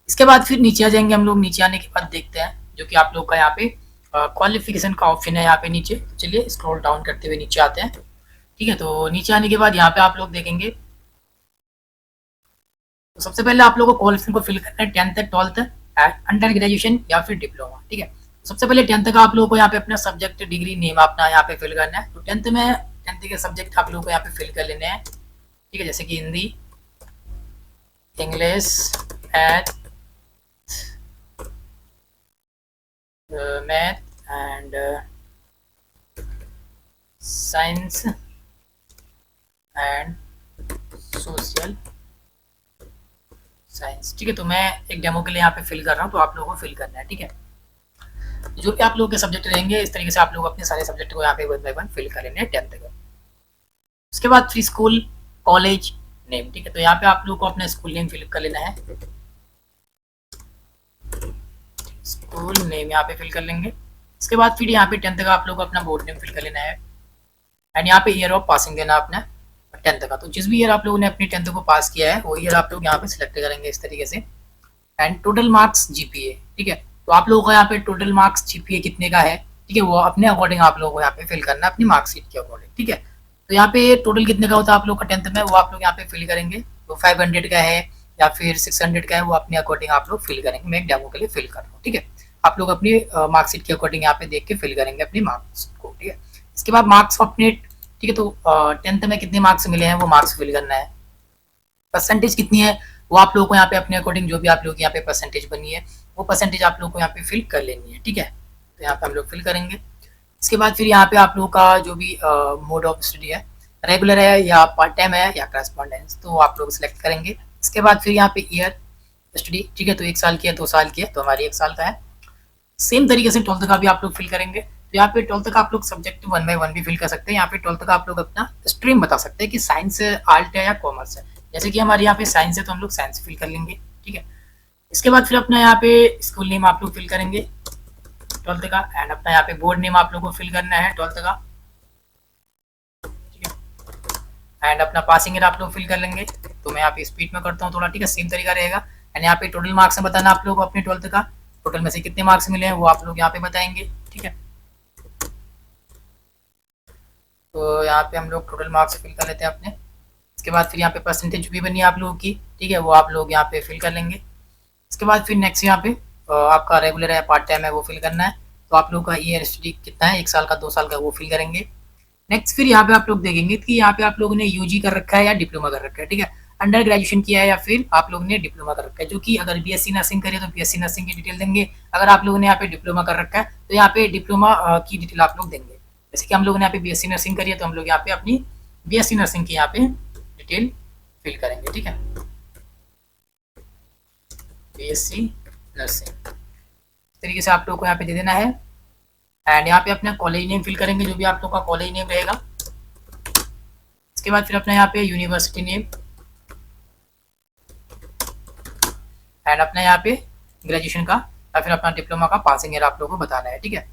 इसके बाद फिर नीचे आ जाएंगे हम लोग, नीचे आने के बाद देखते हैं जो कि आप लोग का यहाँ पे क्वालिफिकेशन का ऑप्शन है यहाँ पे नीचे, तो चलिए स्क्रॉल डाउन करते हुए नीचे आते हैं, ठीक है। तो नीचे आने के बाद यहाँ पे आप लोग देखेंगे तो सबसे पहले आप लोग को क्वालिफिकेशन को फिल करना है 10th 12th अंडर ग्रेजुएशन या फिर डिप्लोमा, ठीक है। सबसे पहले 10th का आप लोगों को यहाँ पे अपना सब्जेक्ट डिग्री नेम अपना यहाँ पे फिल करना है, तो 10th के सब्जेक्ट आप लोगों को यहाँ पे फिल कर लेने हैं, ठीक है, जैसे कि Hindi, English, math and science and social science. ठीक है, तो मैं एक डेमो के लिए यहाँ पे फिल कर रहा हूँ, तो आप लोगों को फिल करना है। ठीक है, जो भी आप लोगों के सब्जेक्ट रहेंगे इस तरीके से आप लोग अपने सारे सब्जेक्ट को यहाँ पे वन बाय वन फिल कर लेने हैं 10th तक। उसके बाद फिर स्कूल कॉलेज नेम। ठीक है, तो यहाँ पे आप लोग को अपना स्कूल नेम फिल कर लेना है। स्कूल नेम यहाँ पे फिल कर लेंगे। इसके बाद फिर यहाँ पे 10th का आप लोग को अपना बोर्ड नेम फिल कर लेना है एंड यहाँ पे ईयर ऑफ पासिंग देना अपना 10th का। तो जिस भी ईयर आप लोगों ने अपनी 10th को पास किया है वो ईयर आप लोग यहाँ पे सिलेक्ट करेंगे इस तरीके से। And total marks GPA. ठीक है, तो आप लोगों का यहाँ पे टोटल मार्क्स जीपीए कितने का है, ठीक है, वो अपने अकॉर्डिंग आप लोगों को यहाँ पे फिल करना है अपनी मार्कशीट के अकॉर्डिंग। ठीक है, तो यहाँ पे टोटल कितने का होता है आप लोग का 10th में, वो आप लोग यहाँ पे फिल करेंगे। तो 500 का है या फिर 600 का है, वो अपने अकॉर्डिंग आप लोग फिल करेंगे। मैं एक डेमो के लिए फिल कर रहा हूँ। ठीक है, आप लोग अपनी मार्कशीट के अकॉर्डिंग यहाँ पे देख के फिल करेंगे अपनी मार्क्स को। ठीक है, इसके बाद मार्क्स अपने, ठीक है, तो 10th में कितने मार्क्स मिले हैं वो मार्क्स फिल करना है। परसेंटेज कितनी है वो आप लोगों को यहाँ पे अपने अकॉर्डिंग जो भी आप लोग यहाँ पे परसेंटेज बनी है वो परसेंटेज आप लोग को यहाँ पे फिल कर लेनी है। ठीक है, तो यहाँ पे हम लोग फिल करेंगे। इसके बाद फिर यहाँ पे आप लोगों का जो भी मोड ऑफ स्टडी है, रेगुलर है या पार्ट टाइम है या करस्पॉन्डेंस, तो आप लोग सिलेक्ट करेंगे। इसके बाद फिर यहाँ पे ईयर स्टडी, ठीक है, तो 1 साल की है 2 साल की है, तो हमारी 1 साल का है। सेम तरीके से 12th का भी आप लोग फिल करेंगे। तो यहाँ पे 12th का आप लोग सब्जेक्ट 1 बाय 1 भी फिल कर सकते हैं। यहाँ पे 12th का आप लोग अपना स्ट्रीम बता सकते हैं कि साइंस है, आर्ट है या कॉमर्स है। जैसे कि हमारे यहाँ पे साइंस है तो हम लोग साइंस फिल कर लेंगे। ठीक है, इसके बाद फिर अपना यहाँ पे स्कूल नेम आप लोग फिल करेंगे 12th का एंड अपना यहाँ पे बोर्ड नेम आप लोग को फिल करना है 12th का। ठीक है, एंड अपना पासिंग ईयर आप लोग फिल कर लेंगे। तो मैं यहाँ पे स्पीड में करता हूँ थोड़ा। ठीक है, सेम तरीका रहेगा। एंड यहाँ पे टोटल मार्क्स बताना आप लोग अपने 12th का, टोटल में से कितने मार्क्स मिले हैं वो आप लोग यहाँ पे बताएंगे। ठीक है, तो यहाँ पे हम लोग टोटल मार्क्स फिल कर लेते हैं अपने। इसके बाद फिर यहाँ पे परसेंटेज भी बनी है आप लोगों की, ठीक है, वो आप लोग यहाँ पे फिल कर लेंगे। इसके बाद फिर नेक्स्ट यहाँ पे आपका रेगुलर है पार्ट टाइम है वो फिल करना है। तो आप लोग का ईयर स्टडी कितना है, 1 साल का 2 साल का, वो फिल करेंगे। नेक्स्ट फिर यहाँ पे आप लोग देखेंगे कि यहाँ पे आप लोगों ने यूजी कर रखा है या डिप्लोमा कर रखा है। ठीक है, अंडर ग्रेजुएशन किया है या फिर आप लोगों ने डिप्लोमा कर रखा है। जो कि अगर बीएससी नर्सिंग करिए तो बीएससी नर्सिंग की डिटेल देंगे। अगर आप लोगों ने यहाँ पे डिप्लोमा कर रखा है तो यहाँ पे डिप्लोमा की डिटेल आप लोग देंगे। जैसे कि हम लोगों ने यहाँ पे बीएससी नर्सिंग करी है तो हम लोग यहाँ पे अपनी बीएससी नर्सिंग की यहाँ पे डिटेल फिल करेंगे। ठीक है, बीएससी नर्सिंग इस तरीके से आप लोग को यहाँ पे दे देना है। एंड यहाँ पे अपना कॉलेज नेम फिल करेंगे, जो भी आप लोग का कॉलेज नेम रहेगा। इसके बाद फिर अपना यहाँ पे यूनिवर्सिटी नेम एंड अपना यहाँ पे ग्रेजुएशन का या फिर अपना डिप्लोमा का पासिंग ईयर आप लोगों को बताना है। ठीक है,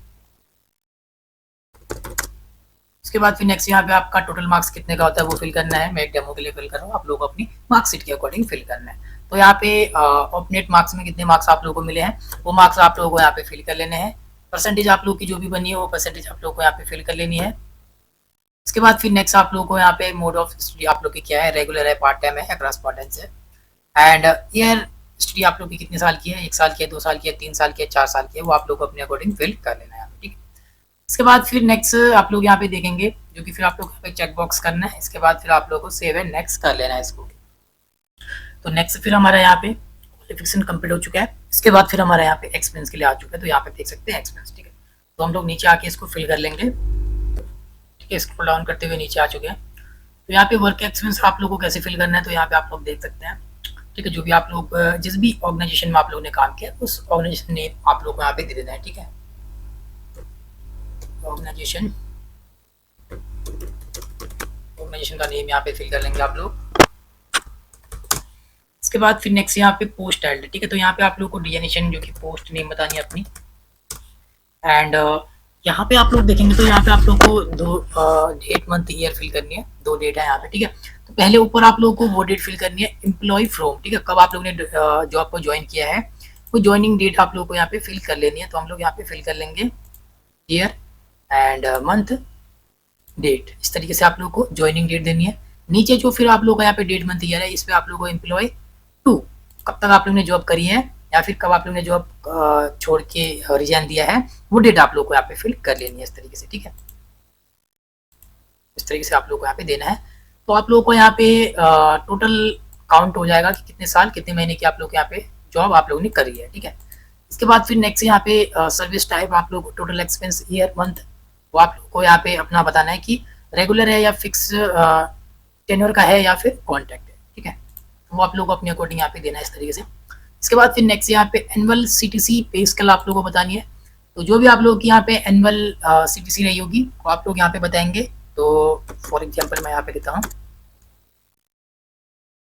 उसके बाद फिर नेक्स्ट यहाँ पे आपका टोटल मार्क्स कितने का होता है वो फिल करना है। मैं एक डेमो के लिए फिल कर रहा हूँ, आप लोग को अपनी मार्कशीट के अकॉर्डिंग फिल करना है। तो यहाँ पे ऑपनेट मार्क्स में कितने मार्क्स आप लोगों को मिले हैं वो मार्क्स आप लोगों को यहाँ पे फिल कर लेने हैं। परसेंटेज आप लोग की जो भी बनी है वो परसेंटेज आप लोगों को यहाँ पे फिल कर लेनी है। इसके बाद फिर नेक्स्ट आप लोगों को यहाँ पे मोड ऑफ स्टडी आप लोग की क्या है, रेगुलर है, पार्ट टाइम है या करस्पॉन्डेंस है। एंड ईयर स्टडी आप लोग की कितने साल की है, 1 साल की है, 2 साल की है, 3 साल की है, 4 साल की है, वो आप लोग को अपने अकॉर्डिंग फिल कर लेना है। ठीक है, इसके बाद फिर नेक्स्ट आप लोग यहाँ पे देखेंगे, जो कि फिर आप लोग यहाँ पे चेक बॉक्स करना है। इसके बाद फिर आप लोग को सेव एंड नेक्स्ट कर लेना है इसको। तो नेक्स्ट फिर हमारा यहाँ पे क्वालिफिकेशन कंप्लीट हो चुका है। इसके बाद फिर हमारा यहाँ पे एक्सपीरियंस के लिए आ चुका है। तो यहाँ पे देख सकते हैं एक्सपीरियंस। ठीक है, तो हम लोग नीचे आके इसको फिल कर लेंगे। ठीक है, स्क्रॉल डाउन करते हुए नीचे आ चुके हैं। तो यहाँ पे वर्क एक्सपीरियंस आप लोगों को कैसे फिल करना है तो यहाँ पे आप लोग देख सकते हैं। ठीक है, जो भी आप लोग जिस भी ऑर्गेनाइजेशन में आप लोगों ने काम किया उस ऑर्गेनाइजेशन नेम आप लोग को यहाँ पे दे देना है। ठीक है, ऑर्गेनाइजेशन का नेम यहाँ पे फिल कर लेंगे आप लोग। इसके बाद फिर नेक्स्ट यहाँ पे पोस्ट टाइटल। ठीक है, तो यहाँ पे आप लोग को डिजाइनेशन जो कि पोस्ट नेम बतानी है अपनी। एंड यहाँ पे आप लोग देखेंगे तो यहाँ पे आप लोग को 2 डेट मंथ ईयर फिल करनी है। 2 डेट है यहाँ पे। ठीक है, तो पहले ऊपर आप लोगों को वो डेट फिल करनी है एम्प्लॉय फ्रॉम। ठीक है, कब आप लोगों ने जॉब को ज्वाइन किया है वो ज्वाइनिंग डेट आप लोगों को यहाँ पे फिल कर लेनी है। तो हम लोग यहाँ पे फिल कर लेंगे ईयर एंड मंथ डेट। इस तरीके से आप लोग को ज्वाइनिंग डेट देनी है। नीचे जो फिर आप लोग का यहाँ पे डेट मंथ ईयर है इस पे आप लोग को एम्प्लॉय टू, कब तक आप लोग ने जॉब करी है या फिर कब आप लोग ने जॉब छोड़ के रिजाइन दिया है वो डेट आप लोग को यहाँ पे फिल कर लेनी है इस तरीके से। ठीक है, इस तरीके से आप लोग को यहाँ पे देना है। तो आप लोगों को यहाँ पे टोटल काउंट हो जाएगा कि कितने साल कितने महीने की आप लोग यहाँ पे जॉब आप लोगों ने करी है। ठीक है, इसके बाद फिर नेक्स्ट यहाँ पे सर्विस टाइप आप लोग टोटल एक्सपेंस ईयर मंथ वो आप लोग को यहाँ पे अपना बताना है कि रेगुलर है या फिक्स टेन्योर का है या फिर कॉन्ट्रैक्ट है, ठीक है। वो आप लोग को अपने अकॉर्डिंग यहाँ पे देना है इस तरीके से। इसके बाद फिर नेक्स्ट यहाँ पे एनुअल सीटीसी पे स्केल आप लोगों को बतानी है। तो जो भी आप लोगों की यहाँ पे एनुअल सीटीसी रही होगी वो आप लोग यहाँ पे बताएंगे। तो फॉर एग्जांपल मैं यहाँ पे देता हूँ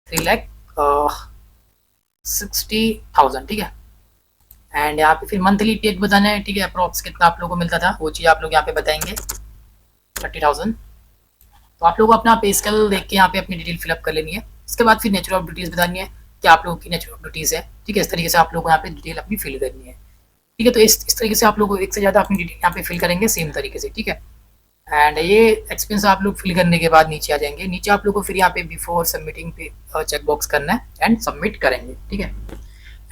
3,60,000, ठीक है। एंड यहाँ पे फिर मंथली टेक बताना है, ठीक है। अप्रॉक्स कितना आप लोगों को मिलता था वो चीज़ आप लोग यहाँ पे बताएंगे 30,000। तो आप लोगों को अपना पे स्केल देख के यहाँ पे अपनी डिटेल फिलअप कर लेनी है। इसके बाद फिर नेचर ऑफ ड्यूटीज़ बतानी है कि आप लोगों की नेचर ऑफ ड्यूटीज़ है, ठीक है। इस तरीके से आप लोग को यहाँ पे डिटेल अपनी फिल करनी है, ठीक है। तो इस तरीके से आप लोग एक से ज़्यादा अपनी डिटेल यहाँ पे फिल करेंगे सेम तरीके से, ठीक है। एंड ये एक्सपेंस आप लोग फिल करने के बाद नीचे आ जाएंगे। नीचे आप लोग को फिर यहाँ पे बिफोर सबमिटिंग पे चेक बॉक्स करना है एंड सबमिट करेंगे, ठीक है।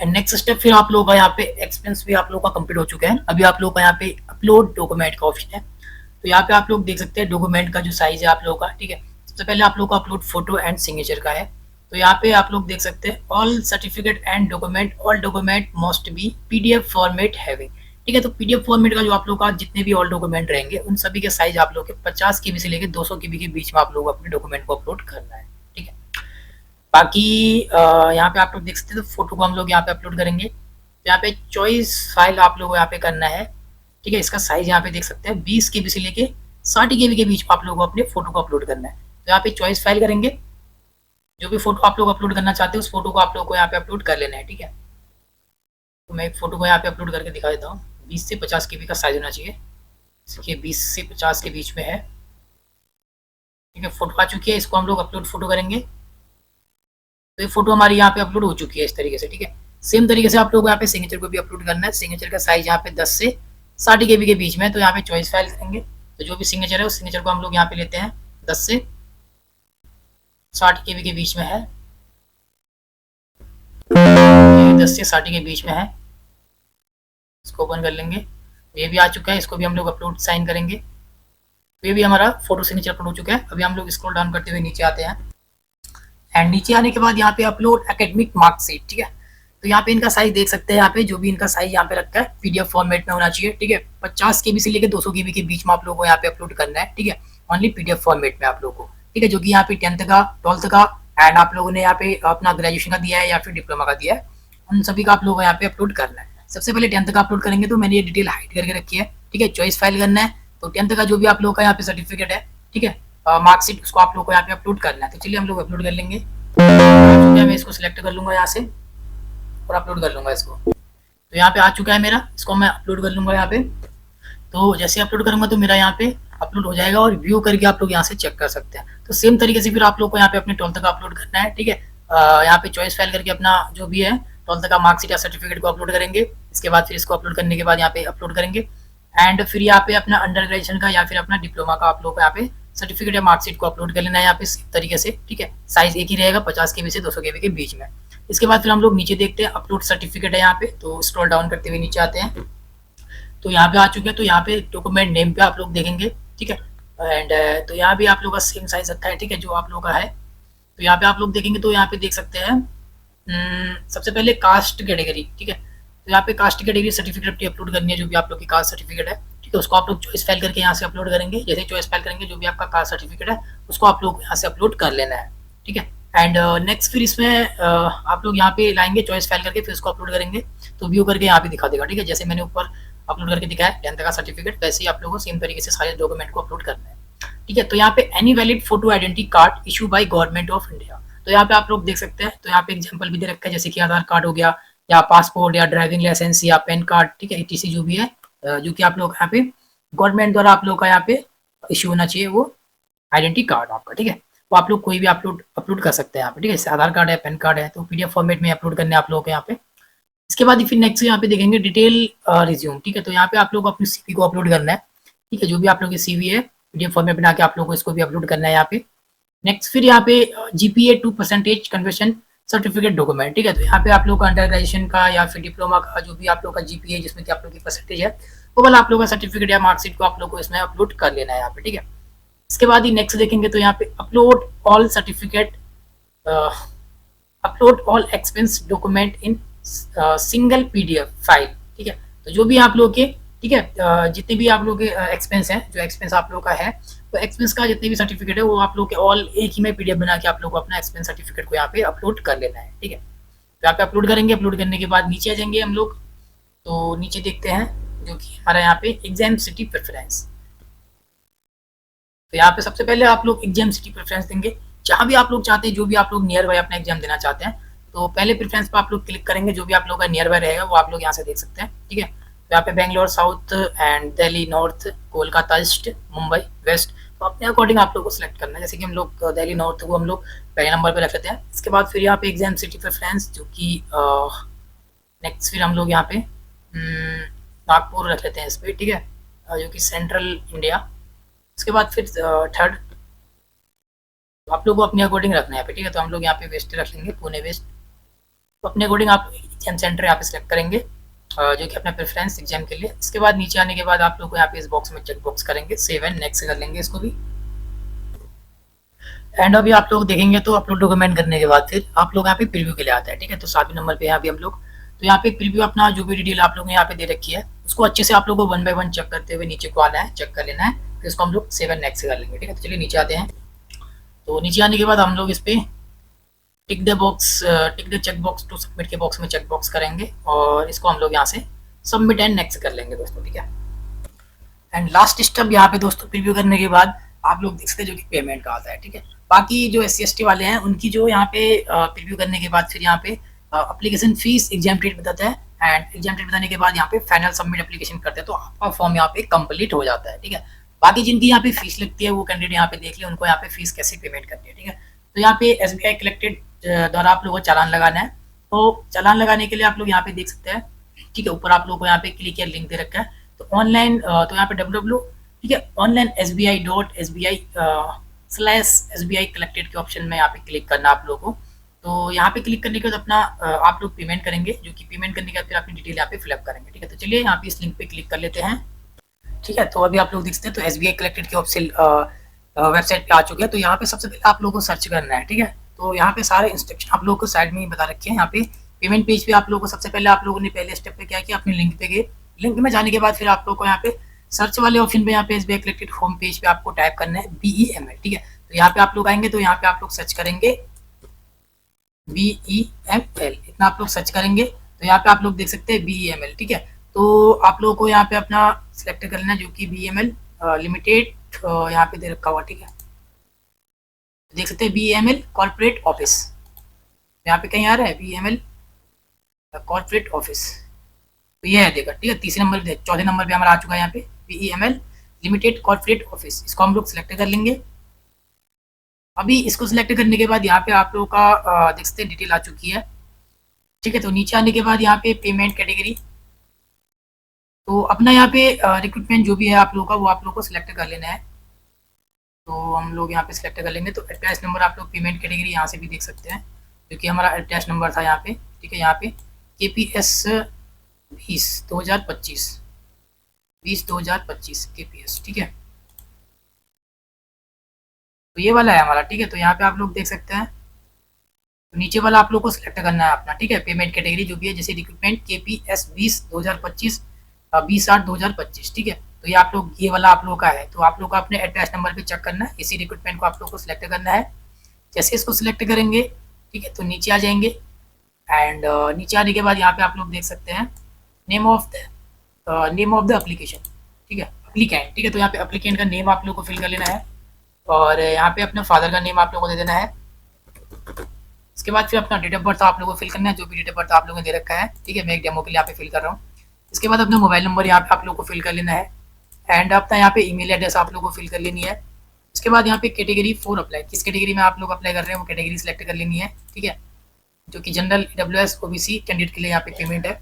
एंड नेक्स्ट स्टेप फिर आप लोगों का यहाँ पे एक्सपेंस भी आप लोगों का कंप्लीट हो चुका है। अभी आप लोगों का यहाँ पे अपलोड डॉक्यूमेंट का ऑप्शन है। तो यहाँ पे आप लोग देख सकते हैं डॉक्यूमेंट का जो साइज है आप लोगों का, ठीक है। सबसे पहले आप लोगों का अपलोड फोटो एंड सिग्नेचर का है। तो यहाँ पे आप लोग देख सकते हैं all certificate and document, all document must be PDF format having, ठीक है। तो पीडीएफ फॉर्मेट का जो आप लोग का जितने भी ऑल डॉक्यूमेंट रहेंगे उन सभी के साइज आप लोग के 50 KB से लेकर 200 KB के बीच में आप लोग अपने डॉक्यूमेंट को अपलोड करना है, ठीक है। बाकी यहाँ पे आप लोग देख सकते हैं तो फोटो को हम लोग यहाँ पे अपलोड करेंगे। तो यहाँ पे चॉइस फाइल आप लोग को यहाँ पे करना है, ठीक है। इसका साइज यहाँ पे देख सकते हैं 20 KB से लेके 60 KB के बीच में आप लोगों को अपने फोटो को अपलोड करना है। तो यहाँ पे चॉइस फाइल करेंगे, जो भी फोटो आप लोग अपलोड करना चाहते हैं उस फोटो को आप लोग को यहाँ पे अपलोड कर लेना है, ठीक है। तो मैं एक फोटो को यहाँ पे अपलोड करके दिखा देता हूँ। 20 से 50 KB का साइज होना चाहिए, इसके 20 से 50 के बीच में है, ठीक है। फोटो आ चुकी है, इसको हम लोग अपलोड फोटो करेंगे। तो ये फोटो हमारी यहाँ पे अपलोड हो चुकी है इस तरीके से, ठीक है। सेम तरीके से आप लोग यहाँ पे सिग्नेचर को भी अपलोड करना है। सिग्नेचर का साइज यहाँ पे 10 से 60 KB के बीच में है। तो यहाँ पे चॉइस फाइल करेंगे, तो जो भी सिग्नेचर है उस सिग्नेचर को हम लोग यहाँ पे लेते हैं 10 से 60 KB के बीच में है, 10 से 60 के बीच में है। इसको ओपन कर लेंगे, ये भी आ चुका है, इसको भी हम लोग अपलोड साइन करेंगे। ये भी हमारा फोटो सिग्नेचर अपलोड हो चुका है। अभी हम लोग स्क्रॉल डाउन करते हुए नीचे आते हैं एंड नीचे आने के बाद यहाँ पे अपलोड एकेडमिक मार्कशीट, ठीक है। तो यहाँ पे इनका साइज देख सकते हैं, यहाँ पे जो भी इनका साइज यहाँ पे रखा है पीडीएफ फॉर्मेट में होना चाहिए, ठीक है। 50 KB से लेकर 200 KB के बीच में आप लोगों को यहाँ पे अपलोड करना है, ठीक है। ओनली पीडीएफ फॉर्मेट में आप लोगों को, ठीक है। जो कि यहाँ पे 10th का 12th का एंड आप लोगों ने यहाँ पे अपना ग्रेजुएशन का दिया है या फिर डिप्लोमा का दिया है, उन सभी का आप लोगों को यहाँ पे अपलोड करना है। सबसे पहले 10th का अपलोड करेंगे, तो मैंने ये डिटेल हाइड करके रखी है, ठीक है। चॉइस फाइल करना है, तो 10th का जो भी आप लोगों का यहाँ पे सर्टिफिकेट है, ठीक है, मार्कशीट, उसको आप लोग को यहाँ पे अपलोड करना है। तो चलिए हम लोग अपलोड कर लेंगे। मैं इसको सिलेक्ट कर लूंगा यहाँ से और अपलोड कर लूंगा इसको। तो यहाँ पे आ चुका है मेरा, इसको मैं अपलोड कर लूंगा यहाँ पे। तो जैसे अपलोड करूंगा तो मेरा यहाँ पे अपलोड हो जाएगा और व्यू करके आप लोग यहाँ से चेक कर सकते हैं। तो सेम तरीके से फिर आप लोग को यहाँ पे अपने 12th का अपलोड करना है, ठीक है। यहाँ पे चॉइस फाइल करके अपना जो भी है 12th का मार्कशीट या सर्टिफिकेट को अपलोड करेंगे। इसके बाद फिर इसको अपलोड करने के बाद यहाँ पे अपलोड करेंगे एंड फिर यहाँ पे अपना अंडर ग्रेजुएशन का या फिर अपना डिप्लोमा का आप लोग को यहाँ पे सर्टिफिकेट या मार्कशीट को अपलोड कर लेना है यहाँ पे सेम तरीके से, ठीक है। साइज एक ही रहेगा 50 KB से 200 KB के बीच में। इसके बाद फिर हम लोग नीचे देखते हैं अपलोड सर्टिफिकेट है यहाँ पे, तो स्क्रॉल डाउन करते हुए नीचे आते हैं। तो यहाँ पे आ चुके हैं, तो यहाँ पे डॉक्यूमेंट नेम पे आप लोग देखेंगे, ठीक है। एंड तो यहाँ भी आप लोग का सेम साइज रखा है, ठीक है, जो आप लोग का है। तो यहाँ पे आप लोग देखेंगे तो यहाँ पे देख सकते हैं सबसे पहले कास्ट कैटेगरी, ठीक है। तो यहाँ पे कास्ट कैटेगरी सर्टिफिकेट अपलोड करनी है, जो भी आप लोग की कास्ट सर्टिफिकेट है, ठीक है। उसको आप लोग चॉइस फाइल करके यहाँ से अपलोड करेंगे। जैसे चॉइस फाइल करेंगे जो भी आपका कास्ट सर्टिफिकेट है उसको आप लोग यहाँ से अपलोड कर लेना है, ठीक है। एंड नेक्स्ट फिर इसमें आप लोग यहाँ पे लाएंगे चॉइस फाइल करके, फिर उसको अपलोड करेंगे तो व्यू करके यहाँ पे दिखा देगा, ठीक है। जैसे मैंने ऊपर अपलोड करके दिखाया 10th का सर्टिफिकेट, वैसे ही आप लोगों को सेम तरीके से सारे डॉक्यूमेंट को अपलोड करना है, ठीक है। तो यहाँ पे any valid photo identity card issue by government of India, तो यहाँ पे आप लोग देख सकते हैं। तो यहाँ पे एग्जांपल भी दे रखा है, जैसे कि आधार कार्ड हो गया या पासपोर्ट या ड्राइविंग लाइसेंस या पैन कार्ड, ठीक है, ETC जो भी है, जो कि आप लोग यहाँ पे गवर्नमेंट द्वारा आप लोग का यहाँ पे इशू होना चाहिए वो आइडेंटिटी कार्ड आपका, ठीक है। वो आप लोग कोई भी अपलोड कर सकते हैं यहाँ पे, ठीक है। जैसे आधार कार्ड है, पैन कार्ड है, तो PDF फॉर्मेट में अपलोड करने आप लोगों को यहाँ पे। इसके बाद फिर नेक्स्ट यहाँ पे देखेंगे डिटेल रिज्यूम, ठीक है। तो यहाँ पे आप लोग अपनी CV को अपलोड करना है, ठीक है। जो भी आप लोग की CV है PDF फॉर्मेट बना के आप लोगों को इसको भी अपलोड करना है यहाँ पे। नेक्स्ट फिर यहाँ पे GPA 2% कन्वर्शन सर्टिफिकेट डॉक्यूमेंट, ठीक है। तो यहाँ पे आप लोग का अंडर ग्रेजुएशन का या फिर डिप्लोमा का जो भी आप लोग का GPA जिसमें कि आप लोग की परसेंटेज है वो वाला आप लोग का सर्टिफिकेट या मार्कशीट को आप लोग को इसमें अपलोड कर लेना है यहाँ पे, ठीक है। इसके बाद ही नेक्स्ट देखेंगे तो यहाँ पे upload all certificate, upload all expense document in single PDF file, ठीक है। तो जो भी आप लोग के ठीक है। जितने भी आप लोग के एक्सपेंस हैं, जो एक्सपेंस आप लोग का है, तो एक्सपेंस का जितने भी सर्टिफिकेट है वो आप लोग के ऑल एक ही में पीडीएफ बना के आप लोग को अपना एक्सपेंस सर्टिफिकेट को यहाँ पे अपलोड कर लेना है। ठीक है, तो यहाँ पे अपलोड करेंगे। अपलोड करने के बाद नीचे आ जाएंगे हम लोग, तो नीचे देखते हैं जो कि हमारा यहाँ पे एग्जाम सिटी प्रेफरेंस। तो यहाँ पे सबसे पहले आप लोग एग्जाम सिटी प्रेफरेंस देंगे। जहाँ भी आप लोग चाहते हैं, जो भी आप लोग नियर बाय अपना एग्जाम देना चाहते हैं, तो पहले प्रेफरेंस पे आप लोग क्लिक करेंगे। जो भी आप लोग का नियर बाय रहेगा वो आप लोग यहाँ से देख सकते हैं। ठीक है, तो यहाँ पे Bangalore south and Delhi north, Kolkata east, Mumbai west, तो अपने अकॉर्डिंग आप लोग को सिलेक्ट करना है। जैसे कि हम लोग दिल्ली नॉर्थ को हम लोग पहले नंबर पे रख लेते हैं। इसके बाद फिर यहाँ पे एग्जाम सिटी प्रेफरेंस, जो कि नेक्स्ट फिर हम लोग यहाँ पे नागपुर रख लेते हैं इस पर। ठीक है, जो कि सेंट्रल इंडिया। इसके बाद फिर थर्ड आप लोग को अपने अकॉर्डिंग रखना है यहाँ पे। ठीक है, तो हम लोग यहाँ पे वेस्ट रख लेंगे, पुणे वेस्ट। तो अपने अकॉर्डिंग आप एग्जाम सेंटर यहाँ पे सिलेक्ट करेंगे, जो कि अपना प्रेफरेंस एग्जाम के लिए। इसके बाद नीचे आने के बाद आप लोग को यहाँ पे इस बॉक्स में चेक बॉक्स करेंगे, सेव एंड नेक्स्ट कर लेंगे इसको भी। एंड अभी आप लोग देखेंगे तो अपलोड डॉक्यूमेंट करने के बाद फिर आप लोग यहाँ पे प्रीव्यू के लिए आता है। ठीक है, तो 7वें नंबर पे यहाँ पे हम लोग, तो यहाँ पे प्रीव्यू अपना जो भी डिटेल आप लोग ने यहाँ पे दे रखी है उसको अच्छे से आप लोग को 1 बाय 1 चेक करते हुए नीचे को आना है, चेक कर लेना है। फिर इसको हम लोग सेव एंड नेक्स्ट कर लेंगे। ठीक है, तो चलिए नीचे आते हैं। तो नीचे आने के बाद हम लोग इस पे tick the check box to submit के बॉक्स में चेक बॉक्स करेंगे और इसको हम लोग यहाँ से सबमिट एंड नेक्स्ट कर लेंगे दोस्तों। ठीक है, एंड लास्ट स्टेप यहाँ पे दोस्तों प्रीव्यू करने के बाद आप लोग देख सकते हैं जो कि पेमेंट का आता है। ठीक है, बाकी जो SC/ST वाले हैं उनकी जो यहाँ पे प्रीव्यू करने के बाद फिर यहाँ पे एप्लीकेशन फीस एग्जाम डेट बताता है, एंड एग्जाम डेट बताने के बाद यहाँ पे फाइनल सबमिट एप्लीकेशन करते हैं तो आपका फॉर्म यहाँ पे कंप्लीट हो जाता है। ठीक है, बाकी जिनकी यहाँ पे फीस लगती है वो कैंडिडेट यहाँ पे देख ले उनको यहाँ पे फीस कैसे पेमेंट करनी है। ठीक है, तो यहाँ पे SBI कलेक्टेड द्वारा आप लोगों को चालान लगाना है। तो चालान लगाने के लिए आप लोग यहाँ पे देख सकते हैं। ठीक है, ऊपर आप लोगों को यहाँ पे क्लिक किया लिंक दे रखा है, तो ऑनलाइन, तो यहाँ पे www, ठीक है, ऑनलाइन SBI.SBI/SBI कलेक्टेड के ऑप्शन में यहाँ पे क्लिक करना आप लोगों को। तो यहाँ पे क्लिक करने के बाद अपना आप लोग पेमेंट करेंगे, जो कि पेमेंट करने के बाद फिर अपनी डिटेल यहाँ पे फिलअप करेंगे। ठीक है, तो चलिए यहाँ पे इस लिंक पे क्लिक कर लेते हैं। ठीक है, तो अभी आप लोग देख सकते हैं तो SBI कलेक्टेड के ऑप्शन वेबसाइट पे आ चुके हैं। तो यहाँ पे सबसे पहले आप लोगों को सर्च करना है। ठीक है, तो यहाँ पे सारे इंस्ट्रक्शन आप लोगों को साइड में ही बता रखे हैं। यहाँ पे पेमेंट पेज पे आप लोगों को सबसे पहले आप लोगों ने पहले स्टेप पे क्या किया, अपने लिंक पे गए। लिंक में जाने के बाद फिर आप लोगों को यहाँ पे सर्च वाले ऑप्शन पे यहाँ पे SBI कलेक्टेड होम पेज पे आपको टाइप करना है BEML। ठीक है, तो यहाँ पे आप लोग आएंगे तो यहाँ पे आप लोग सर्च करेंगे BEML, इतना आप लोग सर्च करेंगे तो यहाँ पे आप लोग देख सकते हैं BEML। ठीक है, तो आप लोगों को यहाँ पे अपना सिलेक्ट कर लेना जो कि BEML लिमिटेड यहाँ पे दे रखा हुआ। ठीक है, देख सकते हैं BEML कॉर्पोरेट ऑफिस, यहाँ पे कहीं आ रहा है BEML कॉर्पोरेट ऑफिस, तो ये है देखा। ठीक है, तीसरे नंबर पे, चौथे नंबर पे हमारा आ चुका है यहाँ पे BEML लिमिटेड कॉर्पोरेट ऑफिस। इसको हम लोग सिलेक्ट कर लेंगे। अभी इसको सिलेक्ट करने के बाद यहाँ पे आप लोगों का देख सकते हैं डिटेल आ चुकी है। ठीक है, तो नीचे आने के बाद यहाँ पे पेमेंट कैटेगरी, तो अपना यहाँ पे रिक्रूटमेंट जो भी है आप लोगों का वो आप लोगों को सिलेक्ट कर लेना है। तो हम लोग यहाँ पे सिलेक्ट कर लेंगे। तो अटैच नंबर आप लोग पेमेंट कैटेगरी यहाँ से भी देख सकते हैं, जो कि हमारा अटैच नंबर था यहाँ पे। ठीक है, यहाँ पे KPS 20/25 KPS। ठीक है, तो ये वाला है हमारा। ठीक है, तो यहाँ पे आप लोग देख सकते हैं, तो नीचे वाला आप लोग को सिलेक्ट करना है अपना। ठीक है, पेमेंट कैटेगरी जो भी है, जैसे रिक्रूटमेंट KPS 20/25 20/8/2025। ठीक है, तो ये आप लोग ये वाला आप लोग का है। तो आप लोग को अपने अटैच नंबर पे चेक करना है, इसी रिक्रूटमेंट को आप लोग को सिलेक्ट करना है। जैसे इसको सिलेक्ट करेंगे, ठीक है, तो नीचे आ जाएंगे। एंड नीचे आने के बाद यहाँ पे आप लोग देख सकते हैं नेम ऑफ द एप्लीकेशन। ठीक है, एप्लीकेंट। ठीक है, तो यहाँ पे एप्लीकेंट का नेम आप लोग को फिल कर लेना है और यहाँ पे अपने फादर का नेम आप लोगों को दे देना है। इसके बाद फिर अपना डेट ऑफ बर्थ आप लोगों को फिल करना है, जो भी डेट ऑफ बर्थ आप लोगों ने दे रखा है। ठीक है, मैं एक डेमो के लिए यहाँ पे फिल कर रहा हूँ। इसके बाद अपना मोबाइल नंबर यहाँ पे आप लोगों को फिल कर लेना है एंड अपना यहाँ पे ईमेल एड्रेस आप लोगों को फिल कर लेनी है। इसके बाद यहाँ पे कैटेगरी 4 अप्लाई, किस कैटेगरी में आप लोग अप्लाई कर रहे हैं वो कैटेगरी सिलेक्ट कर लेनी है। ठीक है, जो कि जनरल EWS OBC कैंडिडेट के लिए यहाँ पे पेमेंट है।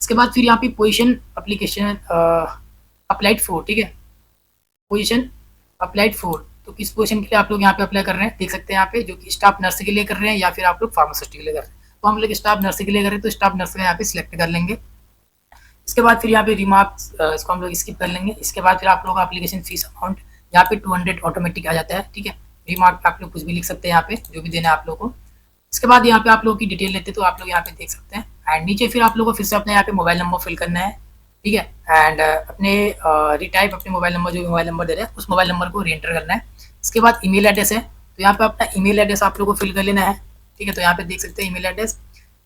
इसके बाद फिर यहाँ पे पोजीशन एप्लीकेशन अप्लाइड फॉर। ठीक है, पोजीशन अप्लाइड फॉर, तो किस पोजीशन के लिए आप लोग यहाँ पे अप्लाई कर रहे हैं देख सकते हैं यहाँ पे, जो कि स्टाफ नर्स के लिए कर रहे हैं या फिर आप लोग फार्मासिस्ट के लिए कर रहे हैं। तो हम लोग स्टाफ नर्स के लिए कर रहे हैं तो स्टाफ नर्स में यहाँ पे सिलेक्ट कर लेंगे। इसके बाद फिर यहाँ पे रिमार्क्स, इसको हम लोग स्किप कर लेंगे। इसके बाद फिर आप लोग का एप्लीकेशन फीस अमाउंट यहाँ पे 200 ऑटोमेटिक आ जाता है। ठीक है, रिमार्क आप लोग कुछ भी लिख सकते हैं यहाँ पे, जो भी देना है आप लोग को। इसके बाद यहाँ पे आप लोग की डिटेल लेते हैं तो आप लोग यहाँ पे देख सकते हैं एंड नीचे फिर आप लोग को फिर से अपने यहाँ पे मोबाइल नंबर फिल करना है। ठीक है। एंड अपने रिटाइप अपने मोबाइल नंबर, जो मोबाइल नंबर दे रहे हैं उस मोबाइल नंबर को रीएंटर करना है। इसके बाद ईमेल एड्रेस है, तो यहाँ पे अपना ईमेल एड्रेस आप लोगों को फिल कर लेना है, ठीक है। तो यहाँ पे देख सकते हैं ईमेल एड्रेस।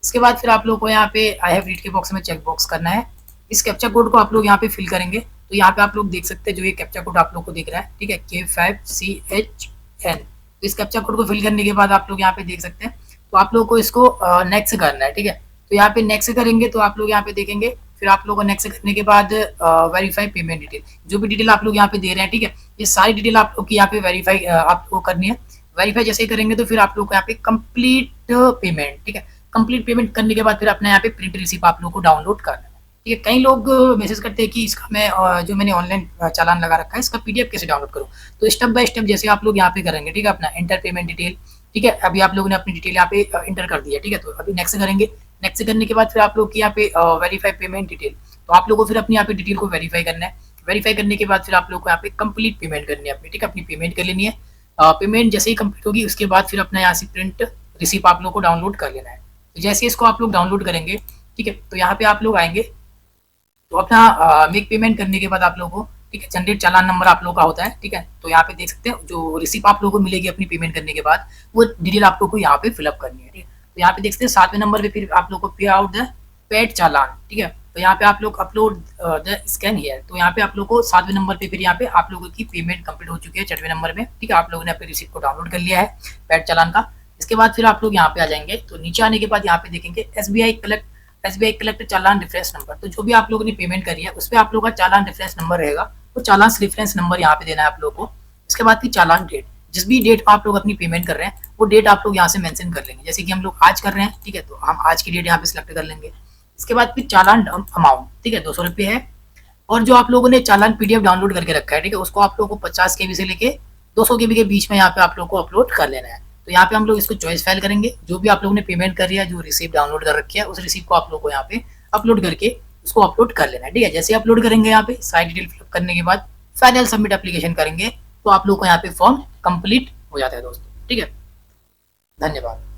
इसके बाद फिर आप लोगों को यहाँ पे आई हैव रीड के बॉक्स में चेक बॉक्स करना है। इस कैप्चा कोड को आप लोग यहाँ पे फिल करेंगे, तो यहाँ पे आप लोग देख सकते हैं जो ये कैप्चा कोड आप लोग को दिख रहा है, ठीक है, K5CHN। तो इस कैप्चा कोड को फिल करने के बाद आप लोग यहाँ पे देख सकते हैं, तो आप लोग को इसको नेक्स्ट करना है, ठीक है। तो यहाँ पे नेक्स्ट करेंगे तो आप लोग यहाँ पे देखेंगे, फिर आप लोगों को नेक्स्ट करने के बाद वेरीफाई पेमेंट डिटेल, जो भी डिटेल आप लोग यहाँ पे दे रहे हैं, ठीक है, ये सारी डिटेल आप लोग की यहाँ पे वेरीफाई आपको करनी है। वेरीफाई जैसे ही करेंगे तो फिर आप लोग को यहाँ पे कंप्लीट पेमेंट, ठीक है, कंप्लीट पेमेंट करने के बाद फिर अपना यहाँ पे प्रिंट रिसीप आप लोग को डाउनलोड करना है, ठीक है। कई लोग मैसेज करते हैं कि इसका मैं जो मैंने ऑनलाइन चालान लगा रखा है इसका पीडीएफ कैसे डाउनलोड करूँ। तो स्टेप बाय स्टेप जैसे आप लोग यहाँ पे करेंगे, ठीक है, अपना एंटर पेमेंट डिटेल, ठीक है, अभी आप लोगों ने अपनी डिटेल यहाँ पे इंटर कर दी है, ठीक है। तो अभी नेक्स्ट करेंगे, नेक्स्ट करने के बाद फिर आप लोग की यहाँ पे वेरीफाई पेमेंट डिटेल, तो आप लोगों को फिर अपनी यहाँ पे डिटेल को वेरीफाई करना है। वेरीफाई करने के बाद फिर आप लोग को यहाँ पे कंप्लीट पेमेंट करनी है अपनी, ठीक है, अपनी पेमेंट कर लेनी है। पेमेंट जैसे ही कंप्लीट होगी उसके बाद फिर अपना यहाँ से प्रिंट रिसीप आप लोग को डाउनलोड कर लेना है। तो जैसे इसको आप लोग डाउनलोड करेंगे, ठीक है, तो यहाँ पे आप लोग आएंगे, तो अपना मेक पेमेंट करने के बाद आप लोगों को, ठीक है, जनरेट चालान नंबर आप लोगों का होता है, ठीक है। तो यहाँ पे देख सकते हैं जो रिसीप आप लोगों को मिलेगी अपनी पेमेंट करने के बाद, वो डिटेल आप लोगों को यहाँ पे फिलअप करनी है, ठीक है। तो यहाँ पे देख सकते हैं 7वें नंबर पे फिर आप लोग को पे आउट द पेड चालान, ठीक है। तो यहाँ पे आप लोग अपलोड द स्कैन हियर, तो यहाँ पे आप लोग को 7वें नंबर पे फिर यहाँ पे आप लोगों की पेमेंट कंप्लीट हो चुकी है 6वें नंबर में, ठीक है। आप लोगों ने अपने रिसीप को डाउनलोड कर लिया है पेड चालान का। इसके बाद फिर आप लोग यहाँ पे आ जाएंगे, तो नीचे आने के बाद यहाँ पे देखेंगे एसबीआई कलेक्ट चालान रेफरेंस नंबर, तो जो भी आप लोगों ने पेमेंट करी है उस पर आप लोगों का चालान रेफरेंस नंबर रहेगा, वो चालान रेफरेंस नंबर यहाँ पे देना है आप लोगों को। इसके बाद फिर चालान डेट, जिस भी डेट आप लोग अपनी पेमेंट कर रहे हैं वो डेट आप लोग यहाँ से मेंशन कर लेंगे, जैसे कि हम लोग आज कर रहे हैं, ठीक है, तो हम आज की डेट यहाँ पे सिलेक्ट कर लेंगे। इसके बाद फिर चालान अमाउंट, ठीक है, 200 रुपये है। और जो आप लोगों ने चालान पीडीएफ डाउनलोड करके रखा है, ठीक है, उसको आप लोगों को 50 KB से लेके 200 KB के बीच में यहाँ पे आप लोग को अपलोड कर लेना है। तो यहाँ पे हम लोग इसको चॉइस फाइल करेंगे, जो भी आप लोगों ने पेमेंट करी है, जो रिसीप डाउनलोड कर रखी है उस रिसीप को आप लोग को यहाँ पे अपलोड करके उसको अपलोड कर लेना है, ठीक है। जैसे अपलोड करेंगे यहाँ पे सारी डिटेल फिलअप करने के बाद फाइनल सबमिट एप्लीकेशन करेंगे, तो आप लोग को यहाँ पे फॉर्म कंप्लीट हो जाता है दोस्तों, ठीक है। धन्यवाद।